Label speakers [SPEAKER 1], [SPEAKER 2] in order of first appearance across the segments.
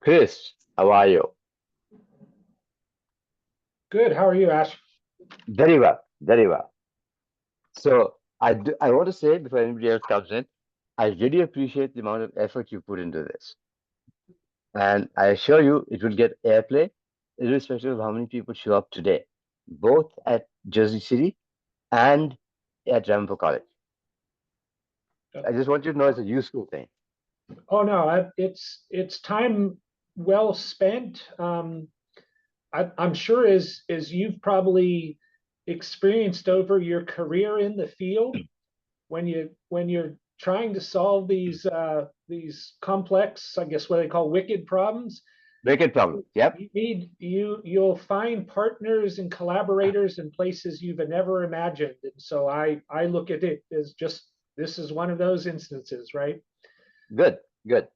[SPEAKER 1] Chris, how are you?
[SPEAKER 2] Good. How are you, Ash?
[SPEAKER 1] Very well, very well. So I want to say before anybody else comes in, I really appreciate the amount of effort you put into this. And I assure you it will get airplay, irrespective of how many people show up today, both at Jersey City and at Ramapo College. I just want you to know it's a useful thing.
[SPEAKER 2] Oh no, it's time well spent. I'm sure as you've probably experienced over your career in the field, when you're trying to solve these complex, I guess what they call wicked problems,
[SPEAKER 1] Wicked problem. Yep.
[SPEAKER 2] you'll find partners and collaborators in places you've never imagined. And so I look at it as just this is one of those instances, right?
[SPEAKER 1] Good, good.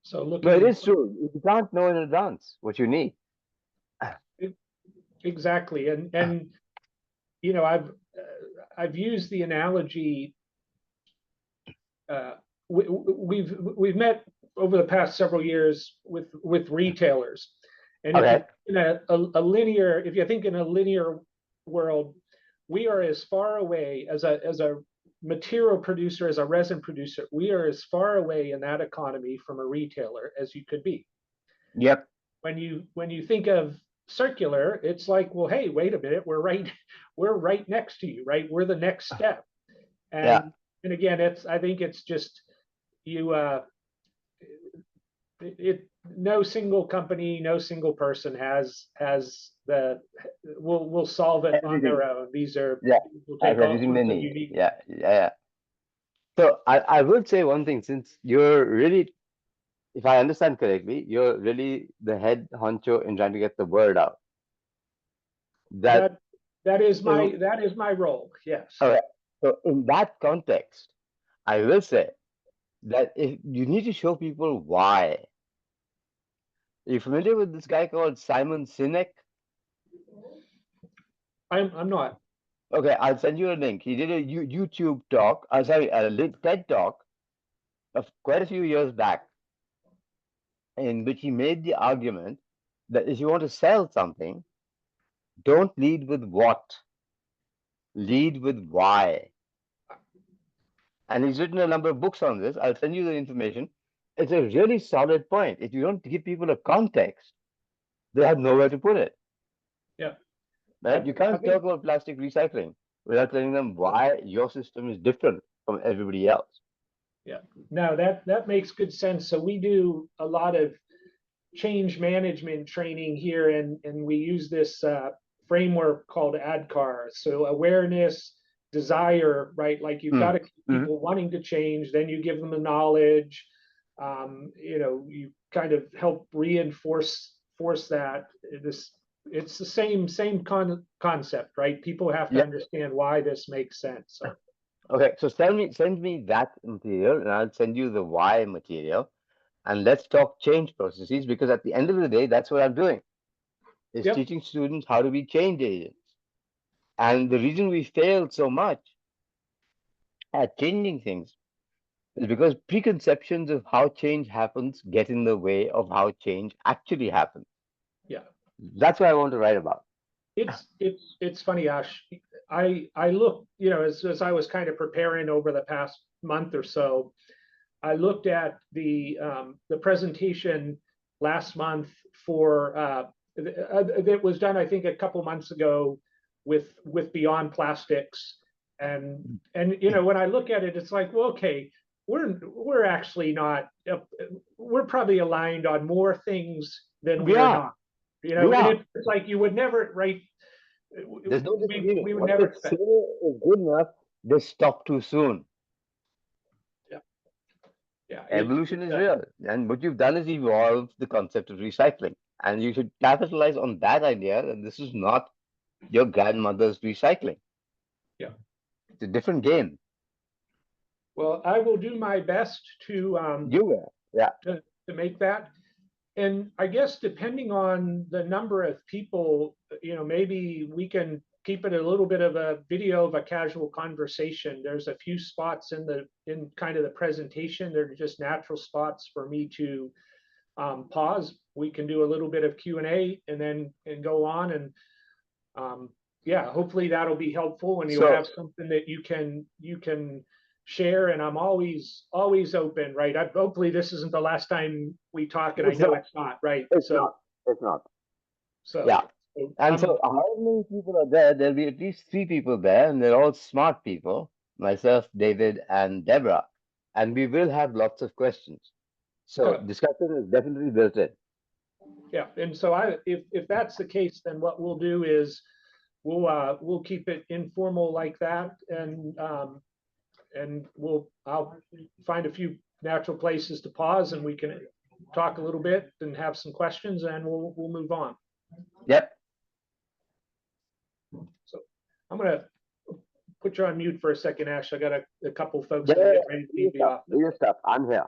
[SPEAKER 2] So
[SPEAKER 1] No, it
[SPEAKER 2] looking
[SPEAKER 1] is true. You can't know in advance what you need.
[SPEAKER 2] exactly, and you know I've used the analogy we've met over the past several years with retailers, and if you
[SPEAKER 1] Okay.
[SPEAKER 2] in a linear, if you think in a linear world, we are as far away as a material producer, as a resin producer, we are as far away in that economy from a retailer as you could be.
[SPEAKER 1] Yep.
[SPEAKER 2] When you think of circular, it's like, well, hey, wait a minute, we're right next to you, right? We're the next step.
[SPEAKER 1] Yeah.
[SPEAKER 2] And again, I think it's just you no single company, no single person has the will solve it on
[SPEAKER 1] Everything.
[SPEAKER 2] their own. These are
[SPEAKER 1] Yeah.
[SPEAKER 2] will
[SPEAKER 1] Has
[SPEAKER 2] take all
[SPEAKER 1] everything they
[SPEAKER 2] sorts of
[SPEAKER 1] need.
[SPEAKER 2] unique.
[SPEAKER 1] Yeah. Yeah. Yeah. So I would say one thing, since you're really, if I understand correctly, you're really the head honcho in trying to get the word out. That
[SPEAKER 2] That that is
[SPEAKER 1] in,
[SPEAKER 2] my role. Yes.
[SPEAKER 1] okay. So in that context, I will say that if you need to show people why. Are you familiar with this guy called Simon Sinek?
[SPEAKER 2] I'm not.
[SPEAKER 1] Okay, I'll send you a link. He did a YouTube talk, sorry, a TED talk of quite a few years back, in which he made the argument that if you want to sell something, don't lead with what, lead with why. And he's written a number of books on this. I'll send you the information. It's a really solid point. If you don't give people a context, they have nowhere to put it.
[SPEAKER 2] Yeah.
[SPEAKER 1] Right? You
[SPEAKER 2] I
[SPEAKER 1] can't
[SPEAKER 2] think
[SPEAKER 1] talk about plastic recycling without telling them why your system is different from everybody else.
[SPEAKER 2] yeah. No, that makes good sense. So we do a lot of change management training here, and we use this framework called ADKAR. So awareness, desire, right? Like you've got
[SPEAKER 1] Mm.
[SPEAKER 2] to keep
[SPEAKER 1] Mm.
[SPEAKER 2] people wanting to change, then you give them the knowledge. You kind of help reinforce force that. It's the same concept, right? People have to
[SPEAKER 1] Yeah.
[SPEAKER 2] understand why this makes sense. So
[SPEAKER 1] Okay. So send me that material, and I'll send you the why material, and let's talk change processes, because at the end of the day, that's what I'm doing, is
[SPEAKER 2] yep,
[SPEAKER 1] teaching students how to be change agents. And the reason we failed so much at changing things is because preconceptions of how change happens get in the way of how change actually happens.
[SPEAKER 2] yeah.
[SPEAKER 1] That's what I want to write about.
[SPEAKER 2] It's funny, Ash. I look, as I was kind of preparing over the past month or so, I looked at the presentation last month for that was done, I think, a couple months ago with Beyond Plastics, and when I look at it, it's like, well, okay, we're actually not, we're probably aligned on more things than
[SPEAKER 1] We
[SPEAKER 2] we're
[SPEAKER 1] are.
[SPEAKER 2] not,
[SPEAKER 1] We
[SPEAKER 2] and
[SPEAKER 1] are.
[SPEAKER 2] it's like you would never, right?
[SPEAKER 1] There's no disagreement.
[SPEAKER 2] We would
[SPEAKER 1] What
[SPEAKER 2] never
[SPEAKER 1] they
[SPEAKER 2] expect.
[SPEAKER 1] say is good enough, they stop too soon.
[SPEAKER 2] Yeah, yeah.
[SPEAKER 1] Evolution is real. And what you've done is evolve the concept of recycling. And you should capitalize on that idea that this is not your grandmother's recycling.
[SPEAKER 2] Yeah.
[SPEAKER 1] It's a different game.
[SPEAKER 2] Well, I will do my best
[SPEAKER 1] You were. Yeah.
[SPEAKER 2] to make that. And I guess depending on the number of people, maybe we can keep it a little bit of a video of a casual conversation. There's a few spots in kind of the presentation. They're just natural spots for me to pause. We can do a little bit of Q&A and then go on, and yeah, hopefully that'll be helpful, and you'll
[SPEAKER 1] So
[SPEAKER 2] have something that you can share. And I'm always open, right? Hopefully this isn't the last time we talk, and I
[SPEAKER 1] it's
[SPEAKER 2] know
[SPEAKER 1] not.
[SPEAKER 2] it's not, right?
[SPEAKER 1] It's
[SPEAKER 2] So
[SPEAKER 1] not. It's not.
[SPEAKER 2] so,
[SPEAKER 1] Yeah. And
[SPEAKER 2] I'm
[SPEAKER 1] so, how many people are there? There'll be at least three people there, and they're all smart people, myself, David, and Deborah. And we will have lots of questions. So,
[SPEAKER 2] good.
[SPEAKER 1] discussion is definitely built in.
[SPEAKER 2] Yeah, and so if that's the case, then what we'll do is we'll keep it informal like that, and I'll find a few natural places to pause, and we can talk a little bit and have some questions, and we'll move on.
[SPEAKER 1] Yep.
[SPEAKER 2] So I'm gonna put you on mute for a second, Ash. I got a couple folks
[SPEAKER 1] Yeah,
[SPEAKER 2] that are getting ready to
[SPEAKER 1] do your
[SPEAKER 2] leave the
[SPEAKER 1] stuff.
[SPEAKER 2] office.
[SPEAKER 1] Do your stuff. I'm here.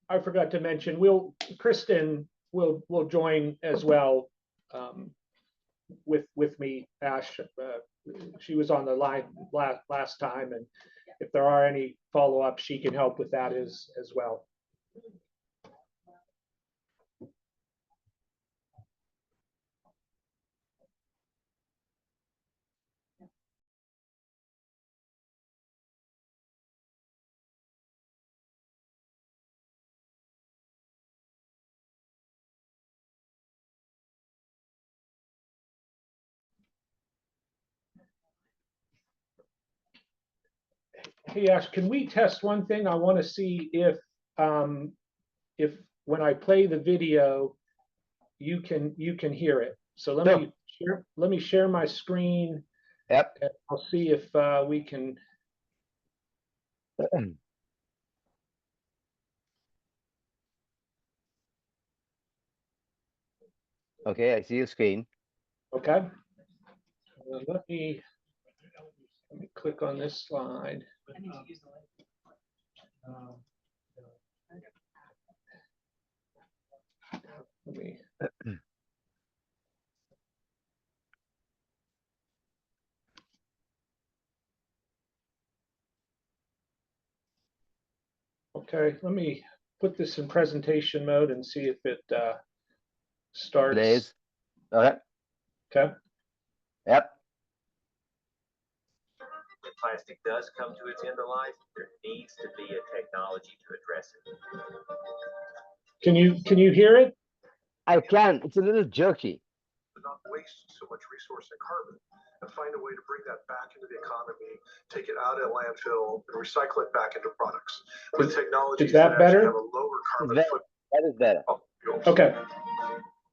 [SPEAKER 2] I forgot to mention, Kristen will join as well with me, Ash. She was on the line last time, and if there are any follow-ups, she can help with that as well. Hey Ash, can we test one thing? I want to see if when I play the video, you can hear it. So let me share my screen.
[SPEAKER 1] Yep.
[SPEAKER 2] And I'll see if we can.
[SPEAKER 1] Okay, I see your screen.
[SPEAKER 2] Okay. Let me click on this slide. Let me. Okay, let me put this in presentation mode and see if it starts.
[SPEAKER 1] Plays. Okay.
[SPEAKER 2] Okay.
[SPEAKER 1] Yep.
[SPEAKER 3] If plastic does come to its end of life, there needs to be a technology to address it.
[SPEAKER 2] Can you hear it?
[SPEAKER 1] I can. It's a little jerky.
[SPEAKER 4] To not waste so much resource and carbon, and find a way to bring that back into the economy, take it out of landfill, and recycle it back into products with technologies
[SPEAKER 2] that
[SPEAKER 4] that actually
[SPEAKER 2] better?
[SPEAKER 4] have a lower carbon footprint.
[SPEAKER 1] That is better.
[SPEAKER 4] Oh,
[SPEAKER 2] Okay.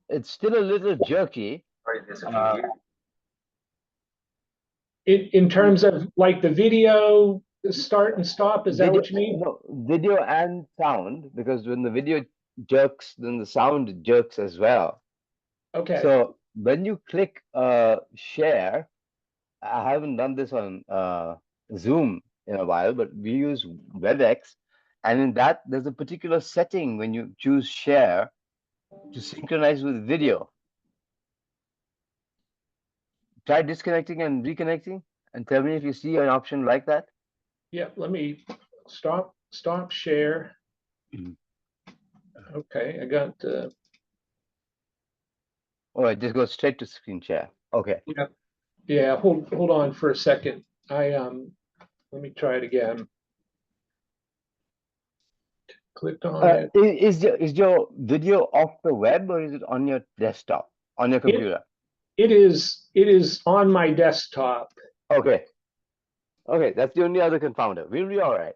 [SPEAKER 1] It's still a little jerky.
[SPEAKER 3] Started this a few years.
[SPEAKER 2] In terms of like the video start and stop, is that what you mean?
[SPEAKER 1] No, video and sound, because when the video jerks, then the sound jerks as well.
[SPEAKER 2] Okay.
[SPEAKER 1] So when you click share, I haven't done this on Zoom in a while, but we use WebEx, and in that there's a particular setting when you choose share to synchronize with video. Try disconnecting and reconnecting, and tell me if you see an option like that.
[SPEAKER 2] Yeah, let me stop share. Okay, I got
[SPEAKER 1] Oh, it just goes straight to screen share. Okay.
[SPEAKER 2] yeah, hold on for a second. Let me try it again. Clicked on it.
[SPEAKER 1] Is your video off the web, or is it on your desktop, on your computer?
[SPEAKER 2] It is on my desktop.
[SPEAKER 1] Okay. Okay, that's the only other confounder. We'll be all right.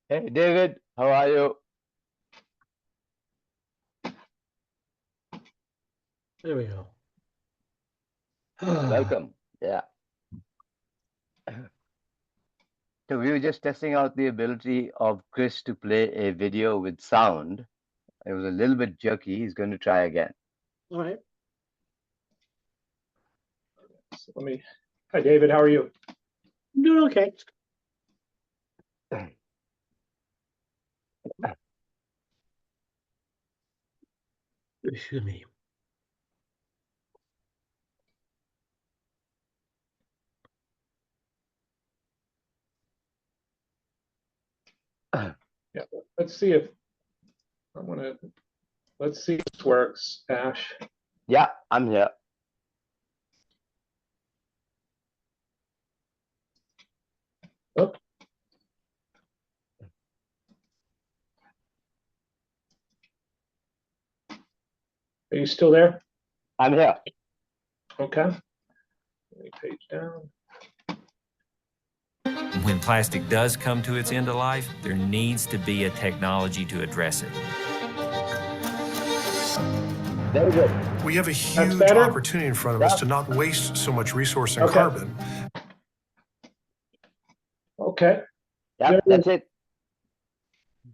[SPEAKER 1] Hey, David, how are you?
[SPEAKER 5] There we go.
[SPEAKER 1] Welcome. Yeah. So we were just testing out the ability of Chris to play a video with sound. It was a little bit jerky. He's going to try again.
[SPEAKER 5] All right.
[SPEAKER 2] So hi David, how are you?
[SPEAKER 5] I'm doing okay. Excuse me.
[SPEAKER 2] Yeah, let's see if let's see if this works, Ash.
[SPEAKER 1] Yeah, I'm here.
[SPEAKER 2] Oh. Are you still there?
[SPEAKER 1] I'm here.
[SPEAKER 2] Okay. Let me page down.
[SPEAKER 3] When plastic does come to its end of life, there needs to be a technology to address it.
[SPEAKER 1] Very good.
[SPEAKER 4] We have a huge
[SPEAKER 2] better?
[SPEAKER 4] opportunity in front of us to not waste so much resource and
[SPEAKER 2] Okay.
[SPEAKER 4] carbon.
[SPEAKER 2] Okay.
[SPEAKER 1] Yeah, that's it.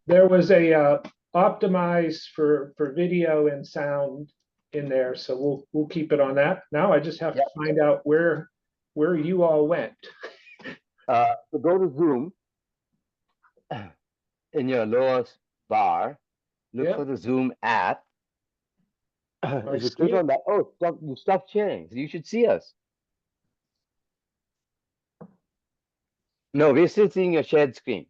[SPEAKER 2] There was a optimize for video and sound in there, so we'll keep it on that. Now I just have to find out where you all went.
[SPEAKER 1] So go to Zoom. in your lower bar, look
[SPEAKER 2] Yep.
[SPEAKER 1] for the Zoom app.
[SPEAKER 2] I
[SPEAKER 1] If you
[SPEAKER 2] see
[SPEAKER 1] click
[SPEAKER 2] it.
[SPEAKER 1] on that, oh, stop, you stopped sharing. So you should see us. No, we're still seeing your shared screen.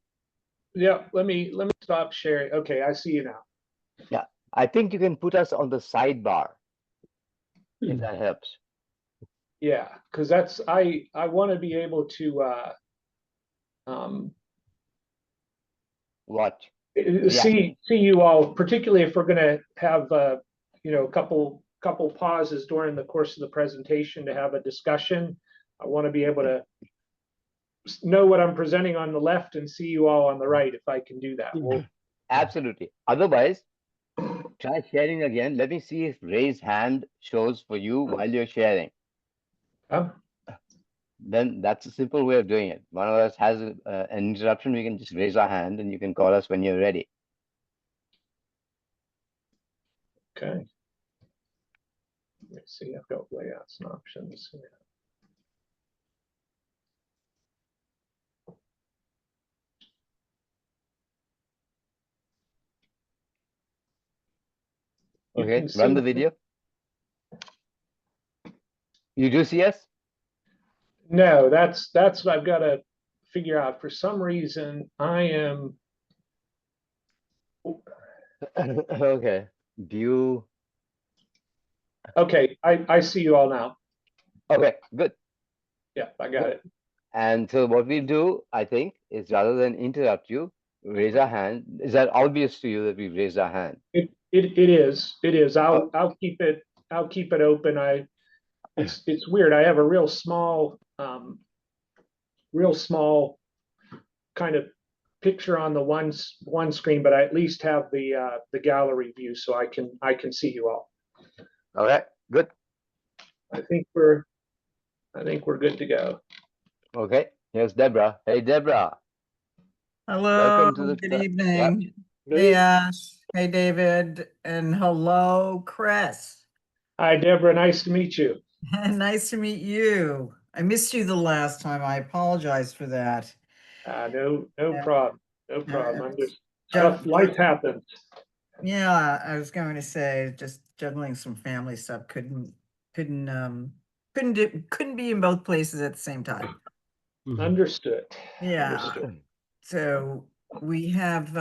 [SPEAKER 2] Yeah, let me stop sharing. Okay, I see you now.
[SPEAKER 1] Yeah, I think you can put us on the sidebar if that helps.
[SPEAKER 2] Yeah, because that's I want to be able to um
[SPEAKER 1] Watch. Yeah,
[SPEAKER 2] see you all, particularly if we're going to have you know, a couple pauses during the course of the presentation to have a discussion. I want to be able to know what I'm presenting on the left and see you all on the right if I can do that. Well,
[SPEAKER 1] absolutely. Otherwise, try sharing again. Let me see if raise hand shows for you while you're sharing. Then that's a simple way of doing it. One of us has an interruption, we can just raise our hand and you can call us when you're ready.
[SPEAKER 2] okay. Let's see, I've got layouts and options. You
[SPEAKER 1] Okay,
[SPEAKER 2] can
[SPEAKER 1] run
[SPEAKER 2] see
[SPEAKER 1] the video. You do see us?
[SPEAKER 2] no, that's what I've got to figure out. For some reason, I am.
[SPEAKER 1] Okay. Do you?
[SPEAKER 2] Okay, I see you all now.
[SPEAKER 1] Okay, good.
[SPEAKER 2] Yeah, I got it.
[SPEAKER 1] And so what we do, I think, is rather than interrupt you, raise our hand. Is that obvious to you that we've raised our hand?
[SPEAKER 2] It is. It is.
[SPEAKER 1] Oh.
[SPEAKER 2] I'll keep it open. It's weird. I have a real small kind of picture on the one screen, but I at least have the gallery view so I can see you all.
[SPEAKER 1] All right, good.
[SPEAKER 2] I think we're good to go.
[SPEAKER 1] Okay, here's Deborah. Hey, Deborah.
[SPEAKER 6] Hello,
[SPEAKER 1] Welcome to the
[SPEAKER 6] good
[SPEAKER 1] Yep.
[SPEAKER 6] evening.
[SPEAKER 1] Good
[SPEAKER 6] Hey,
[SPEAKER 1] evening.
[SPEAKER 6] Ash. Hey, David. And hello, Chris.
[SPEAKER 2] Hi, Deborah. Nice to meet you.
[SPEAKER 6] Nice to meet you. I missed you the last time. I apologize for that.
[SPEAKER 2] No
[SPEAKER 6] Yeah.
[SPEAKER 2] problem. No problem. I'm just
[SPEAKER 6] Jug-
[SPEAKER 2] life happens.
[SPEAKER 6] Yeah, I was going to say just juggling some family stuff. Couldn't be in both places at the same time.
[SPEAKER 2] Understood.
[SPEAKER 6] Yeah.
[SPEAKER 2] Understood.
[SPEAKER 6] So we have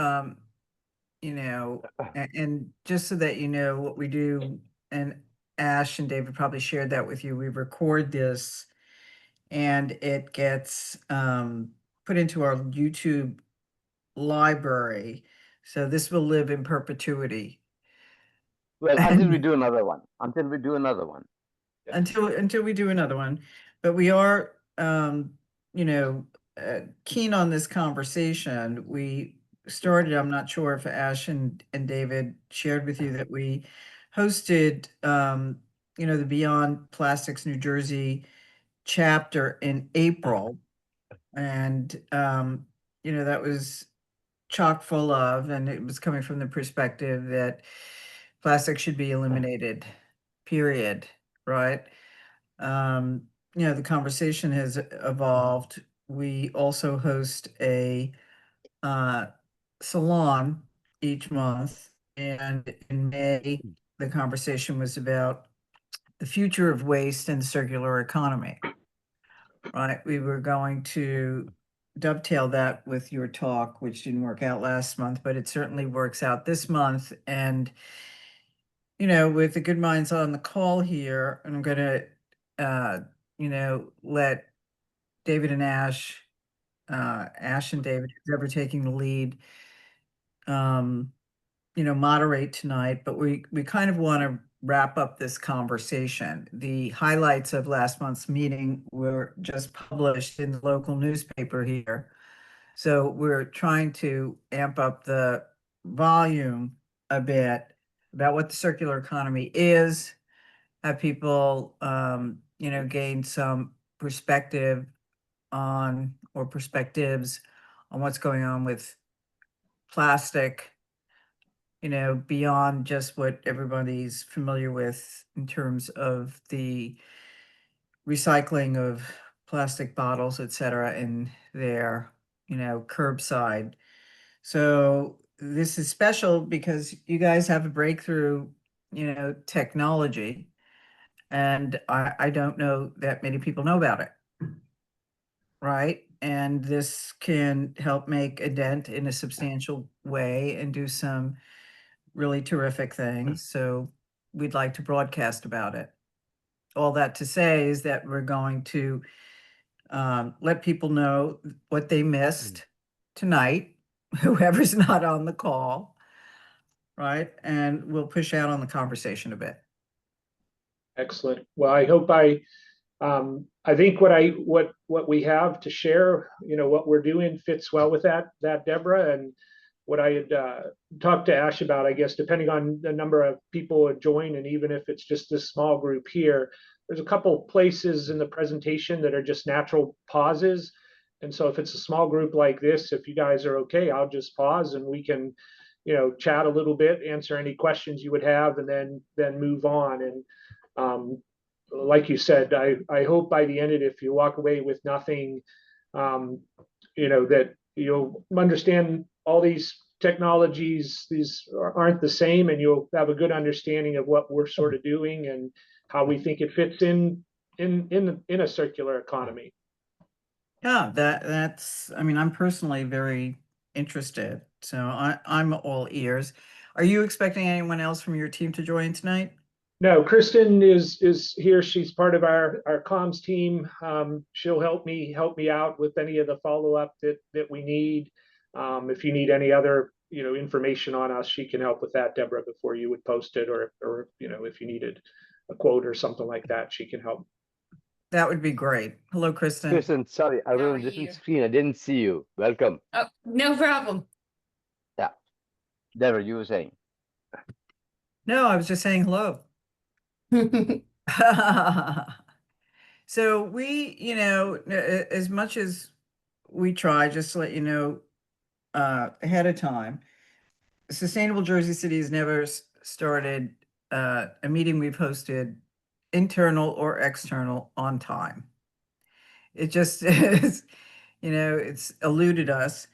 [SPEAKER 6] you know, and just so that you know what we do, and Ash and David probably shared that with you, we record this and it gets put into our YouTube library. So this will live in perpetuity.
[SPEAKER 1] Well, until we do another one. Until we do another one.
[SPEAKER 6] Until we do another one. But we are you know, keen on this conversation. We started, I'm not sure if Ash and David shared with you that we hosted you know, the Beyond Plastics New Jersey chapter in April. And you know, that was chock full of, and it was coming from the perspective that plastic should be eliminated, period, right? You know, the conversation has evolved. We also host a salon each month, and in May, the conversation was about the future of waste and the circular economy. Right, we were going to dovetail that with your talk, which didn't work out last month, but it certainly works out this month. And you know, with the good minds on the call here, I'm gonna you know, let David and Ash, Ash and David, who's ever taking the lead, you know, moderate tonight, but we kind of want to wrap up this conversation. The highlights of last month's meeting were just published in the local newspaper here. So we're trying to amp up the volume a bit about what the circular economy is, have people, you know, gain some perspective on, or perspectives on what's going on with plastic, you know, beyond just what everybody's familiar with in terms of the recycling of plastic bottles, et cetera, in their, you know, curbside So this is special because you guys have a breakthrough, technology. And I don't know that many people know about it. Right? And this can help make a dent in a substantial way and do some really terrific things. So we'd like to broadcast about it. All that to say is that we're going to let people know what they missed tonight, whoever's not on the call, right? And we'll push out on the conversation a bit.
[SPEAKER 2] Excellent. Well, I think what we have to share, what we're doing fits well with that, Deborah. And what I had talked to Ash about, I guess, depending on the number of people who join, and even if it's just this small group here, there's a couple places in the presentation that are just natural pauses. And so if it's a small group like this, if you guys are okay, I'll just pause and we can, chat a little bit, answer any questions you would have, and then move on. And like you said, I hope by the end of it, if you walk away with nothing, that you'll understand all these technologies, these aren't the same, and you'll have a good understanding of what we're sort of doing and how we think it fits in a circular economy.
[SPEAKER 6] Yeah, that's, I'm personally very interested. So I'm all ears. Are you expecting anyone else from your team to join tonight?
[SPEAKER 2] No, Kristen is here. She's part of our comms team. She'll help me out with any of the follow-up that we need. If you need any other information on us, she can help with that, Deborah, before you would post it, or if you needed a quote or something like that, she can help.
[SPEAKER 6] That would be great. Hello, Kristen.
[SPEAKER 1] Kristen, sorry, I was
[SPEAKER 7] How
[SPEAKER 1] on
[SPEAKER 7] are
[SPEAKER 1] a different
[SPEAKER 7] you?
[SPEAKER 1] screen. I didn't see you. Welcome.
[SPEAKER 7] Oh, no problem.
[SPEAKER 1] Yeah. Deborah, you were saying.
[SPEAKER 6] No, I was just saying hello. So we, as much as we try, just to let you know ahead of time, Sustainable Jersey City has never started a meeting we've hosted, internal or external, on time. It just is, it's eluded us.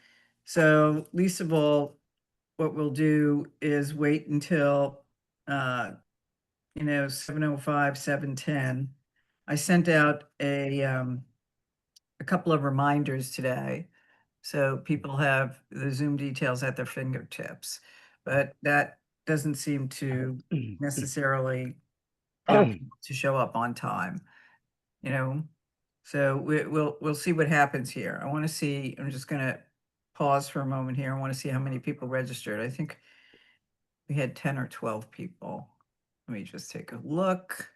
[SPEAKER 6] So least of all, what we'll do is wait until 7:05, 7:10. I sent out a couple of reminders today, so people have the Zoom details at their fingertips, but that doesn't seem to necessarily prompt people to show up on time, So we'll see what happens here. I want to see. I'm just going to pause for a moment here. I want to see how many people registered. I think we had 10 or 12 people. Let me just take a look.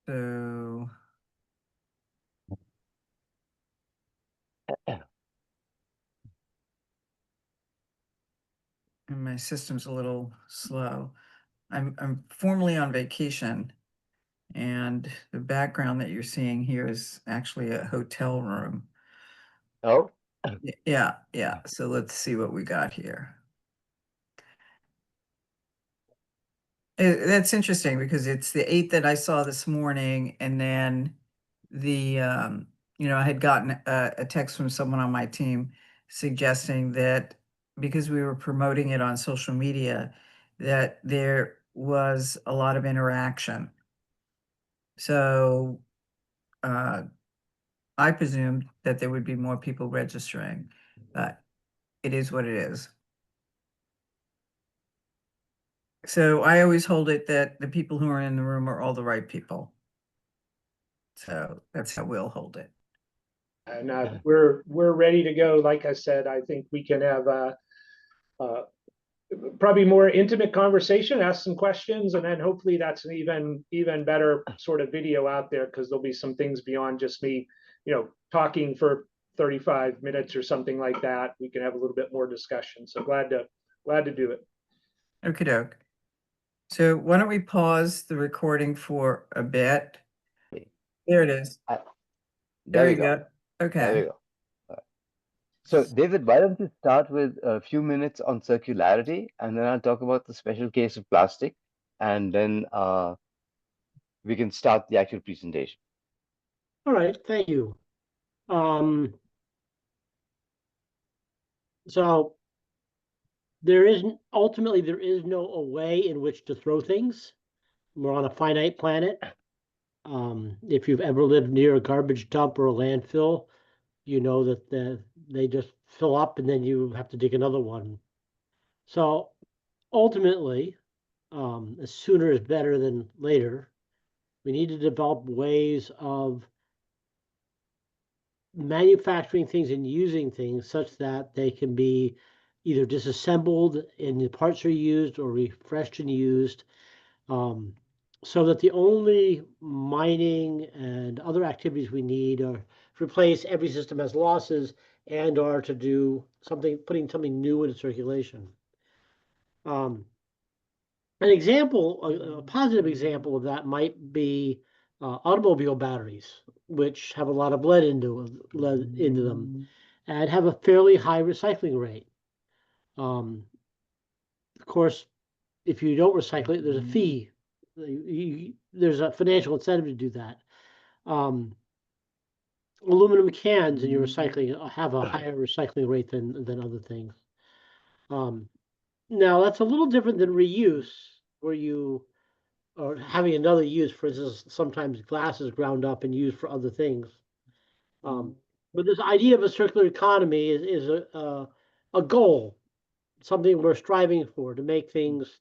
[SPEAKER 6] So and my system's a little slow. I'm formally on vacation, and the background that you're seeing here is actually a hotel room.
[SPEAKER 1] Oh,
[SPEAKER 6] Yeah. So let's see what we got here. That's interesting because it's the 8 that I saw this morning, and then I had gotten a text from someone on my team suggesting that because we were promoting it on social media, that there was a lot of interaction. So I presumed that there would be more people registering, but it is what it is. So I always hold it that the people who are in the room are all the right people. So that's how we'll hold it.
[SPEAKER 2] And we're ready to go. Like I said, I think we can have probably more intimate conversation, ask some questions, and then hopefully that's an even better sort of video out there, because there'll be some things beyond just me, talking for 35 minutes or something like that. We can have a little bit more discussion. So glad to do it.
[SPEAKER 6] Okie doke. So why don't we pause the recording for a bit? There it is.
[SPEAKER 1] there
[SPEAKER 6] There
[SPEAKER 1] we
[SPEAKER 6] you
[SPEAKER 1] go.
[SPEAKER 6] go. Okay.
[SPEAKER 1] There we go. So, David, why don't you start with a few minutes on circularity, and then I'll talk about the special case of plastic, and then we can start the actual presentation.
[SPEAKER 5] All right, thank you. So there is no way in which to throw things. We're on a finite planet. If you've ever lived near a garbage dump or a landfill, you know that they just fill up and then you have to dig another one. So ultimately, sooner is better than later. We need to develop ways of manufacturing things and using things such that they can be either disassembled and the parts are used or refreshed and used, so that the only mining and other activities we need are to replace every system has losses and are to do something, putting something new into circulation. An example, a positive example of that might be automobile batteries, which have a lot of lead into them and have a fairly high recycling rate. Of course, if you don't recycle it, there's a fee. There's a financial incentive to do that. Aluminum cans in your recycling have a higher recycling rate than other things. Now that's a little different than reuse, where you or having another use. For instance, sometimes glass is ground up and used for other things. But this idea of a circular economy is a goal, something we're striving for, to make things,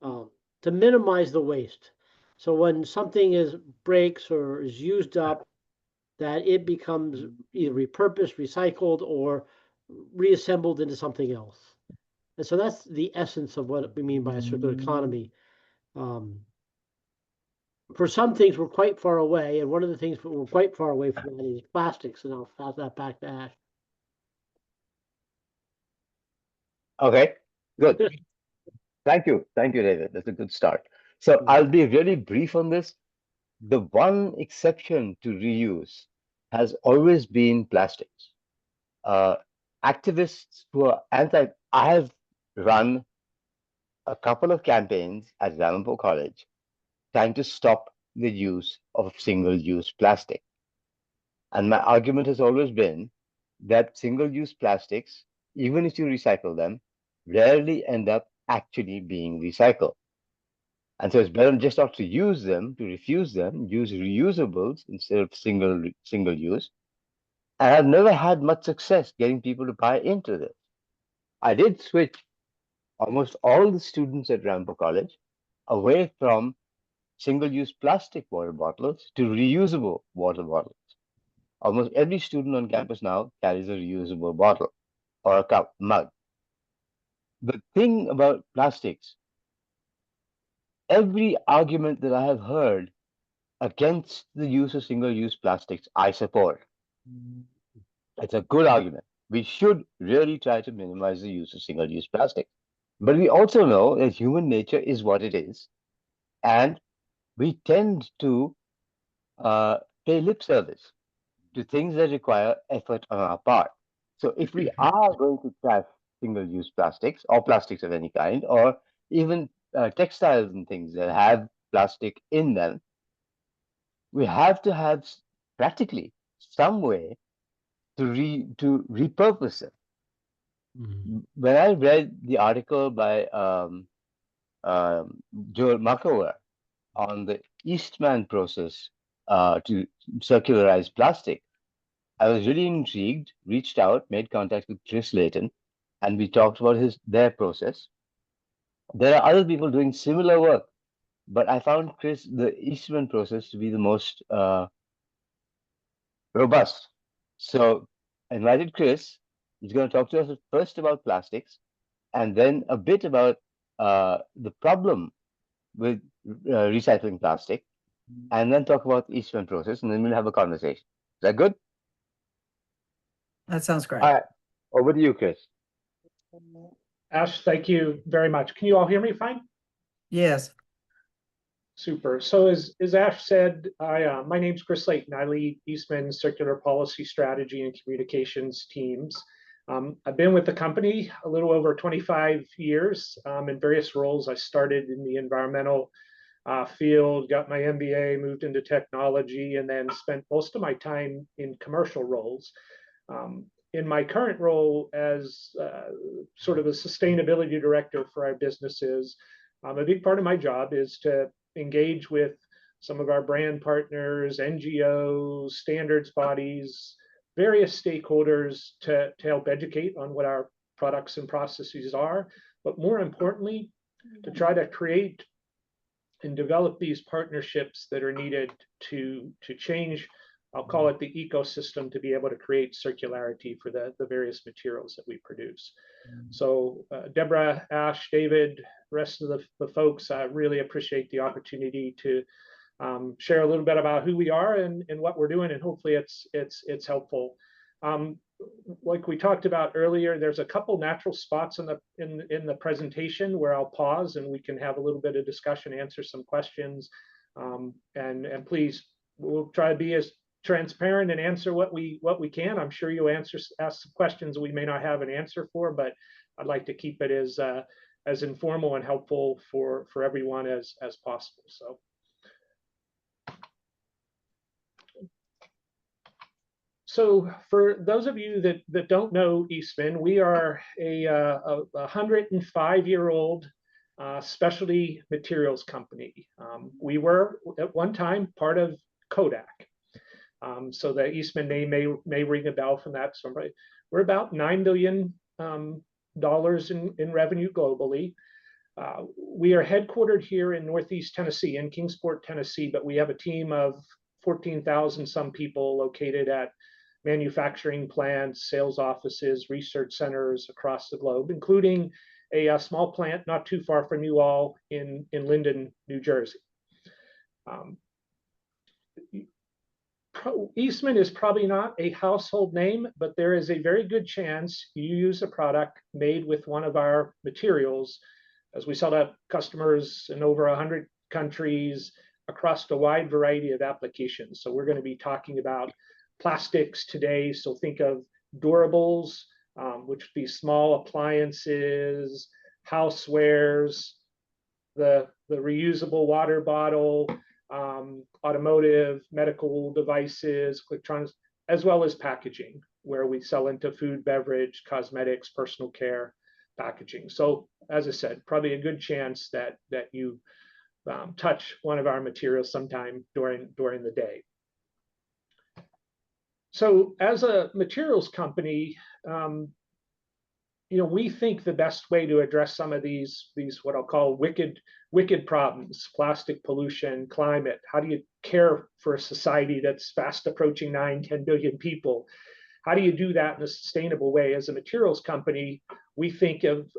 [SPEAKER 5] to minimize the waste. So when something breaks or is used up, that it becomes either repurposed, recycled, or reassembled into something else. And so that's the essence of what we mean by a circular economy. For some things, we're quite far away, and one of the things we're quite far away from that is plastics, and I'll pass that back to Ash.
[SPEAKER 1] Okay, good. Thank you, David. That's a good start. So I'll be really brief on this. The one exception to reuse has always been plastics. Activists who are I have run a couple of campaigns at Ramapo College trying to stop the use of single-use plastic. And my argument has always been that single-use plastics, even if you recycle them, rarely end up actually being recycled. And so it's better just not to use them, to refuse them, use reusables instead of single use. And I've never had much success getting people to buy into this. I did switch almost all the students at Rambo College away from single-use plastic water bottles to reusable water bottles. Almost every student on campus now carries a reusable bottle or a cup, mug. The thing about plastics, every argument that I have heard against the use of single-use plastics, I support. It's a good argument. We should really try to minimize the use of single-use plastic. But we also know that human nature is what it is, and we tend to pay lip service to things that require effort on our part. So if we are going to trash single-use plastics or plastics of any kind, or even textiles and things that have plastic in them, we have to have practically some way to repurpose it. When I read the article by Joel Markover on the Eastman process to circularize plastic, I was really intrigued, reached out, made contact with Chris Layton, and we talked about their process. There are other people doing similar work, but I found the Eastman process to be the most robust. So I invited Chris. He's going to talk to us first about plastics, and then a bit about the problem with recycling plastic, and then talk about the Eastman process, and then we'll have a conversation. Is that good?
[SPEAKER 6] That sounds great.
[SPEAKER 1] All right. Over to you, Chris.
[SPEAKER 2] Ash, thank you very much. Can you all hear me fine?
[SPEAKER 6] Yes.
[SPEAKER 2] Super. So as Ash said, my name's Chris Layton. I lead Eastman Circular Policy Strategy and Communications teams. I've been with the company a little over 25 years in various roles. I started in the environmental field, got my MBA, moved into technology, and then spent most of my time in commercial roles. In my current role as sort of a sustainability director for our businesses, a big part of my job is to engage with some of our brand partners, NGOs, standards bodies, various stakeholders to help educate on what our products and processes are, but more importantly, to try to create and develop these partnerships that are needed to change, I'll call it the ecosystem, to be able to create circularity for the various materials that we produce. So Deborah, Ash, David, rest of the folks, I really appreciate the opportunity to share a little bit about who we are and what we're doing, and hopefully it's helpful. Like we talked about earlier, there's a couple natural spots in the presentation where I'll pause and we can have a little bit of discussion, answer some questions, and please, we'll try to be as transparent and answer what we can. I'm sure you'll ask some questions we may not have an answer for, but I'd like to keep it as informal and helpful for everyone as possible. So for those of you that don't know Eastman, we are a 105-year-old specialty materials company. We were at one time part of Kodak. So the Eastman name may ring a bell from that. Somebody, we're about $9 billion in revenue globally. We are headquartered here in Northeast Tennessee, in Kingsport, Tennessee, but we have a team of 14,000 some people located at manufacturing plants, sales offices, research centers across the globe, including a small plant not too far from you all in Linden, New Jersey. Eastman is probably not a household name, but there is a very good chance you use a product made with one of our materials, as we sell to customers in over 100 countries across a wide variety of applications. So we're going to be talking about plastics today. So think of durables, which would be small appliances, housewares, the reusable water bottle, automotive, medical devices, electronics, as well as packaging, where we sell into food, beverage, cosmetics, personal care, packaging. So as I said, probably a good chance that you touch one of our materials sometime during the day. So as a materials company, we think the best way to address some of these what I'll call wicked problems, plastic pollution, climate, how do you care for a society that's fast approaching 9-10 billion people? How do you do that in a sustainable way? As a materials company, we think of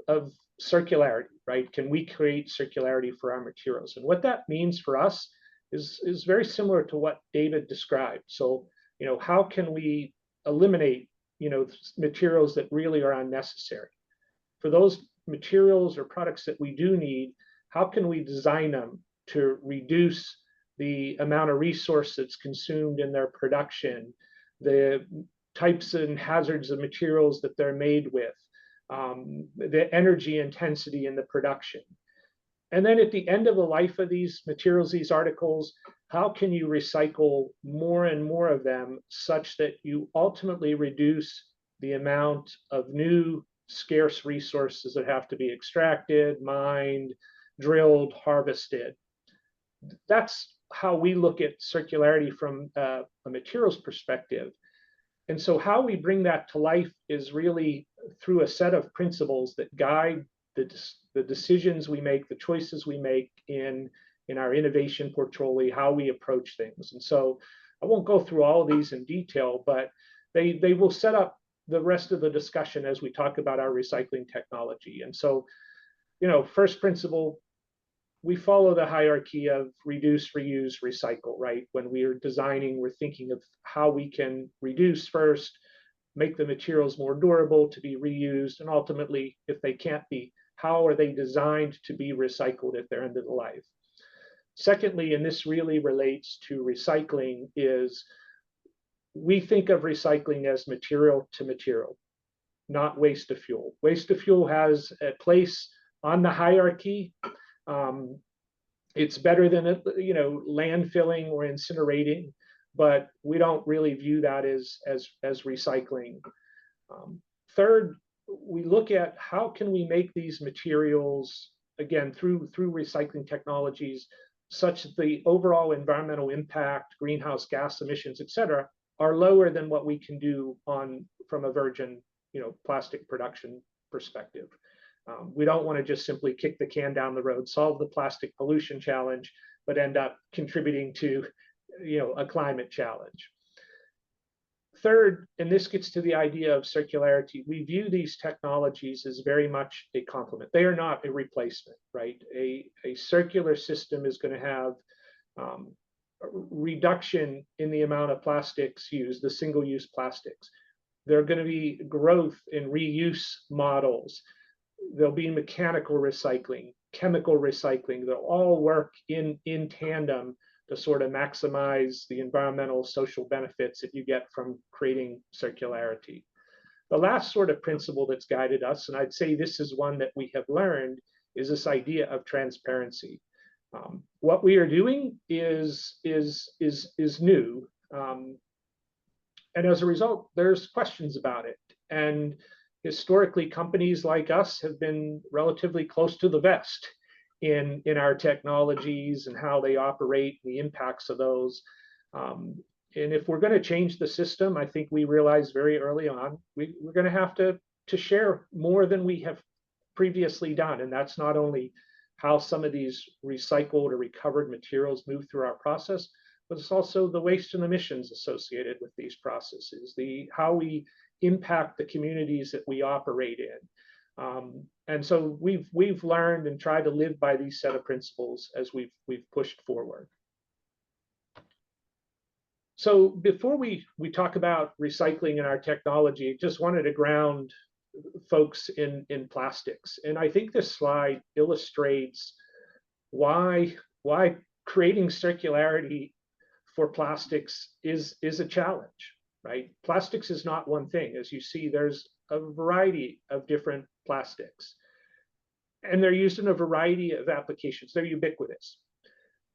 [SPEAKER 2] circularity, right? Can we create circularity for our materials? And what that means for us is very similar to what David described. So, how can we eliminate, materials that really are unnecessary? For those materials or products that we do need, how can we design them to reduce the amount of resource that's consumed in their production, the types and hazards of materials that they're made with, the energy intensity in the production? And then at the end of the life of these materials, these articles, how can you recycle more and more of them such that you ultimately reduce the amount of new scarce resources that have to be extracted, mined, drilled, harvested? That's how we look at circularity from a materials perspective. And so how we bring that to life is really through a set of principles that guide the decisions we make, the choices we make in our innovation portfolio, how we approach things. And so I won't go through all of these in detail, but they will set up the rest of the discussion as we talk about our recycling technology. And so, first principle, we follow the hierarchy of reduce, reuse, recycle, right? When we are designing, we're thinking of how we can reduce first, make the materials more durable to be reused, and ultimately, if they can't be, how are they designed to be recycled at their end of the life? Secondly, and this really relates to recycling, is we think of recycling as material to material. not waste of fuel. Waste of fuel has a place on the hierarchy. It's better than landfilling or incinerating, but we don't really view that as recycling. Third, we look at how can we make these materials, again, through recycling technologies, such that the overall environmental impact, greenhouse gas emissions, et cetera, are lower than what we can do from a virgin plastic production perspective. We don't want to just simply kick the can down the road, solve the plastic pollution challenge, but end up contributing to a climate challenge. Third, and this gets to the idea of circularity, we view these technologies as very much a complement. They are not a replacement, right? A circular system is going to have reduction in the amount of plastics used, the single-use plastics. There are going to be growth in reuse models. There'll be mechanical recycling, chemical recycling. They'll all work in tandem to sort of maximize the environmental social benefits that you get from creating circularity. The last sort of principle that's guided us, and I'd say this is one that we have learned, is this idea of transparency. What we are doing is new, and as a result, there's questions about it. And historically, companies like us have been relatively close to the vest in our technologies and how they operate, the impacts of those. And if we're going to change the system, I think we realized very early on, we're going to have to share more than we have previously done. And that's not only how some of these recycled or recovered materials move through our process, but it's also the waste and emissions associated with these processes, how we impact the communities that we operate in. And so we've learned and tried to live by these set of principles as we've pushed forward. So before we talk about recycling in our technology, I just wanted to ground folks in plastics. And I think this slide illustrates why creating circularity for plastics is a challenge, right? Plastics is not one thing. As you see, there's a variety of different plastics, and they're used in a variety of applications. They're ubiquitous.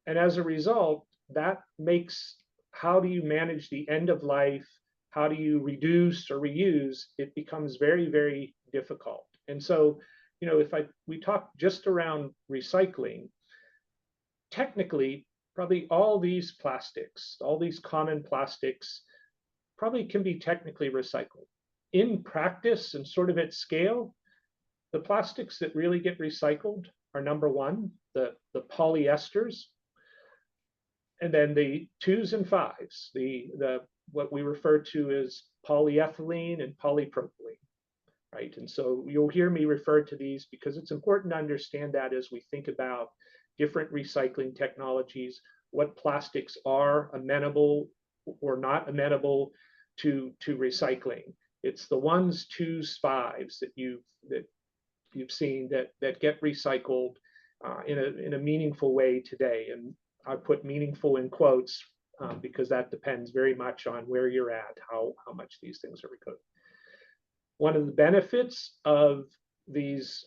[SPEAKER 2] And as a result, that makes how do you manage the end of life, how do you reduce or reuse, it becomes very, very difficult. And so, if we talk just around recycling, technically, probably all these plastics, all these common plastics, probably can be technically recycled. In practice and sort of at scale, the plastics that really get recycled are, number one, the polyesters, and then the 2s and 5s, the what we refer to as polyethylene and polypropylene, right? And so you'll hear me refer to these because it's important to understand that as we think about different recycling technologies, what plastics are amenable or not amenable to recycling. It's the 1s, 2s, 5s that you've seen that get recycled in a meaningful way today. And I put meaningful in quotes because that depends very much on where you're at, how much these things are recovered. One of the benefits of these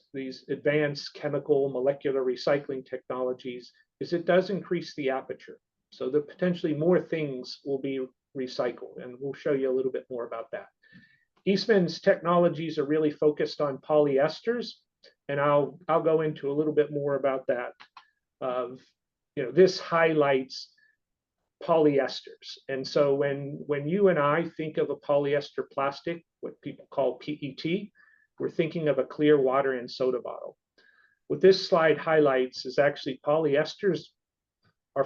[SPEAKER 2] advanced chemical molecular recycling technologies is it does increase the aperture. So there potentially more things will be recycled, and we'll show you a little bit more about that. Eastman's technologies are really focused on polyesters, and I'll go into a little bit more about that. This highlights polyesters. And so when you and I think of a polyester plastic, what people call PET, we're thinking of a clear water and soda bottle. What this slide highlights is actually polyesters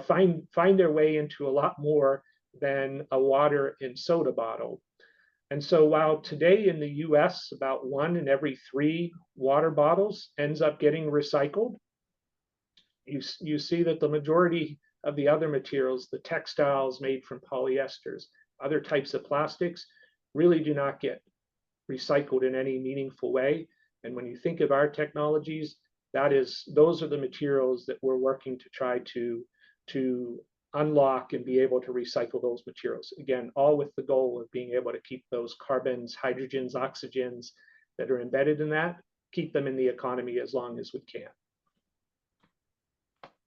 [SPEAKER 2] find their way into a lot more than a water and soda bottle. And so while today in the US, about 1 in every 3 water bottles ends up getting recycled, you see that the majority of the other materials, the textiles made from polyesters, other types of plastics, really do not get recycled in any meaningful way. And when you think of our technologies, those are the materials that we're working to try to unlock and be able to recycle those materials. Again, all with the goal of being able to keep those carbons, hydrogens, oxygens, that are embedded in that, keep them in the economy as long as we can.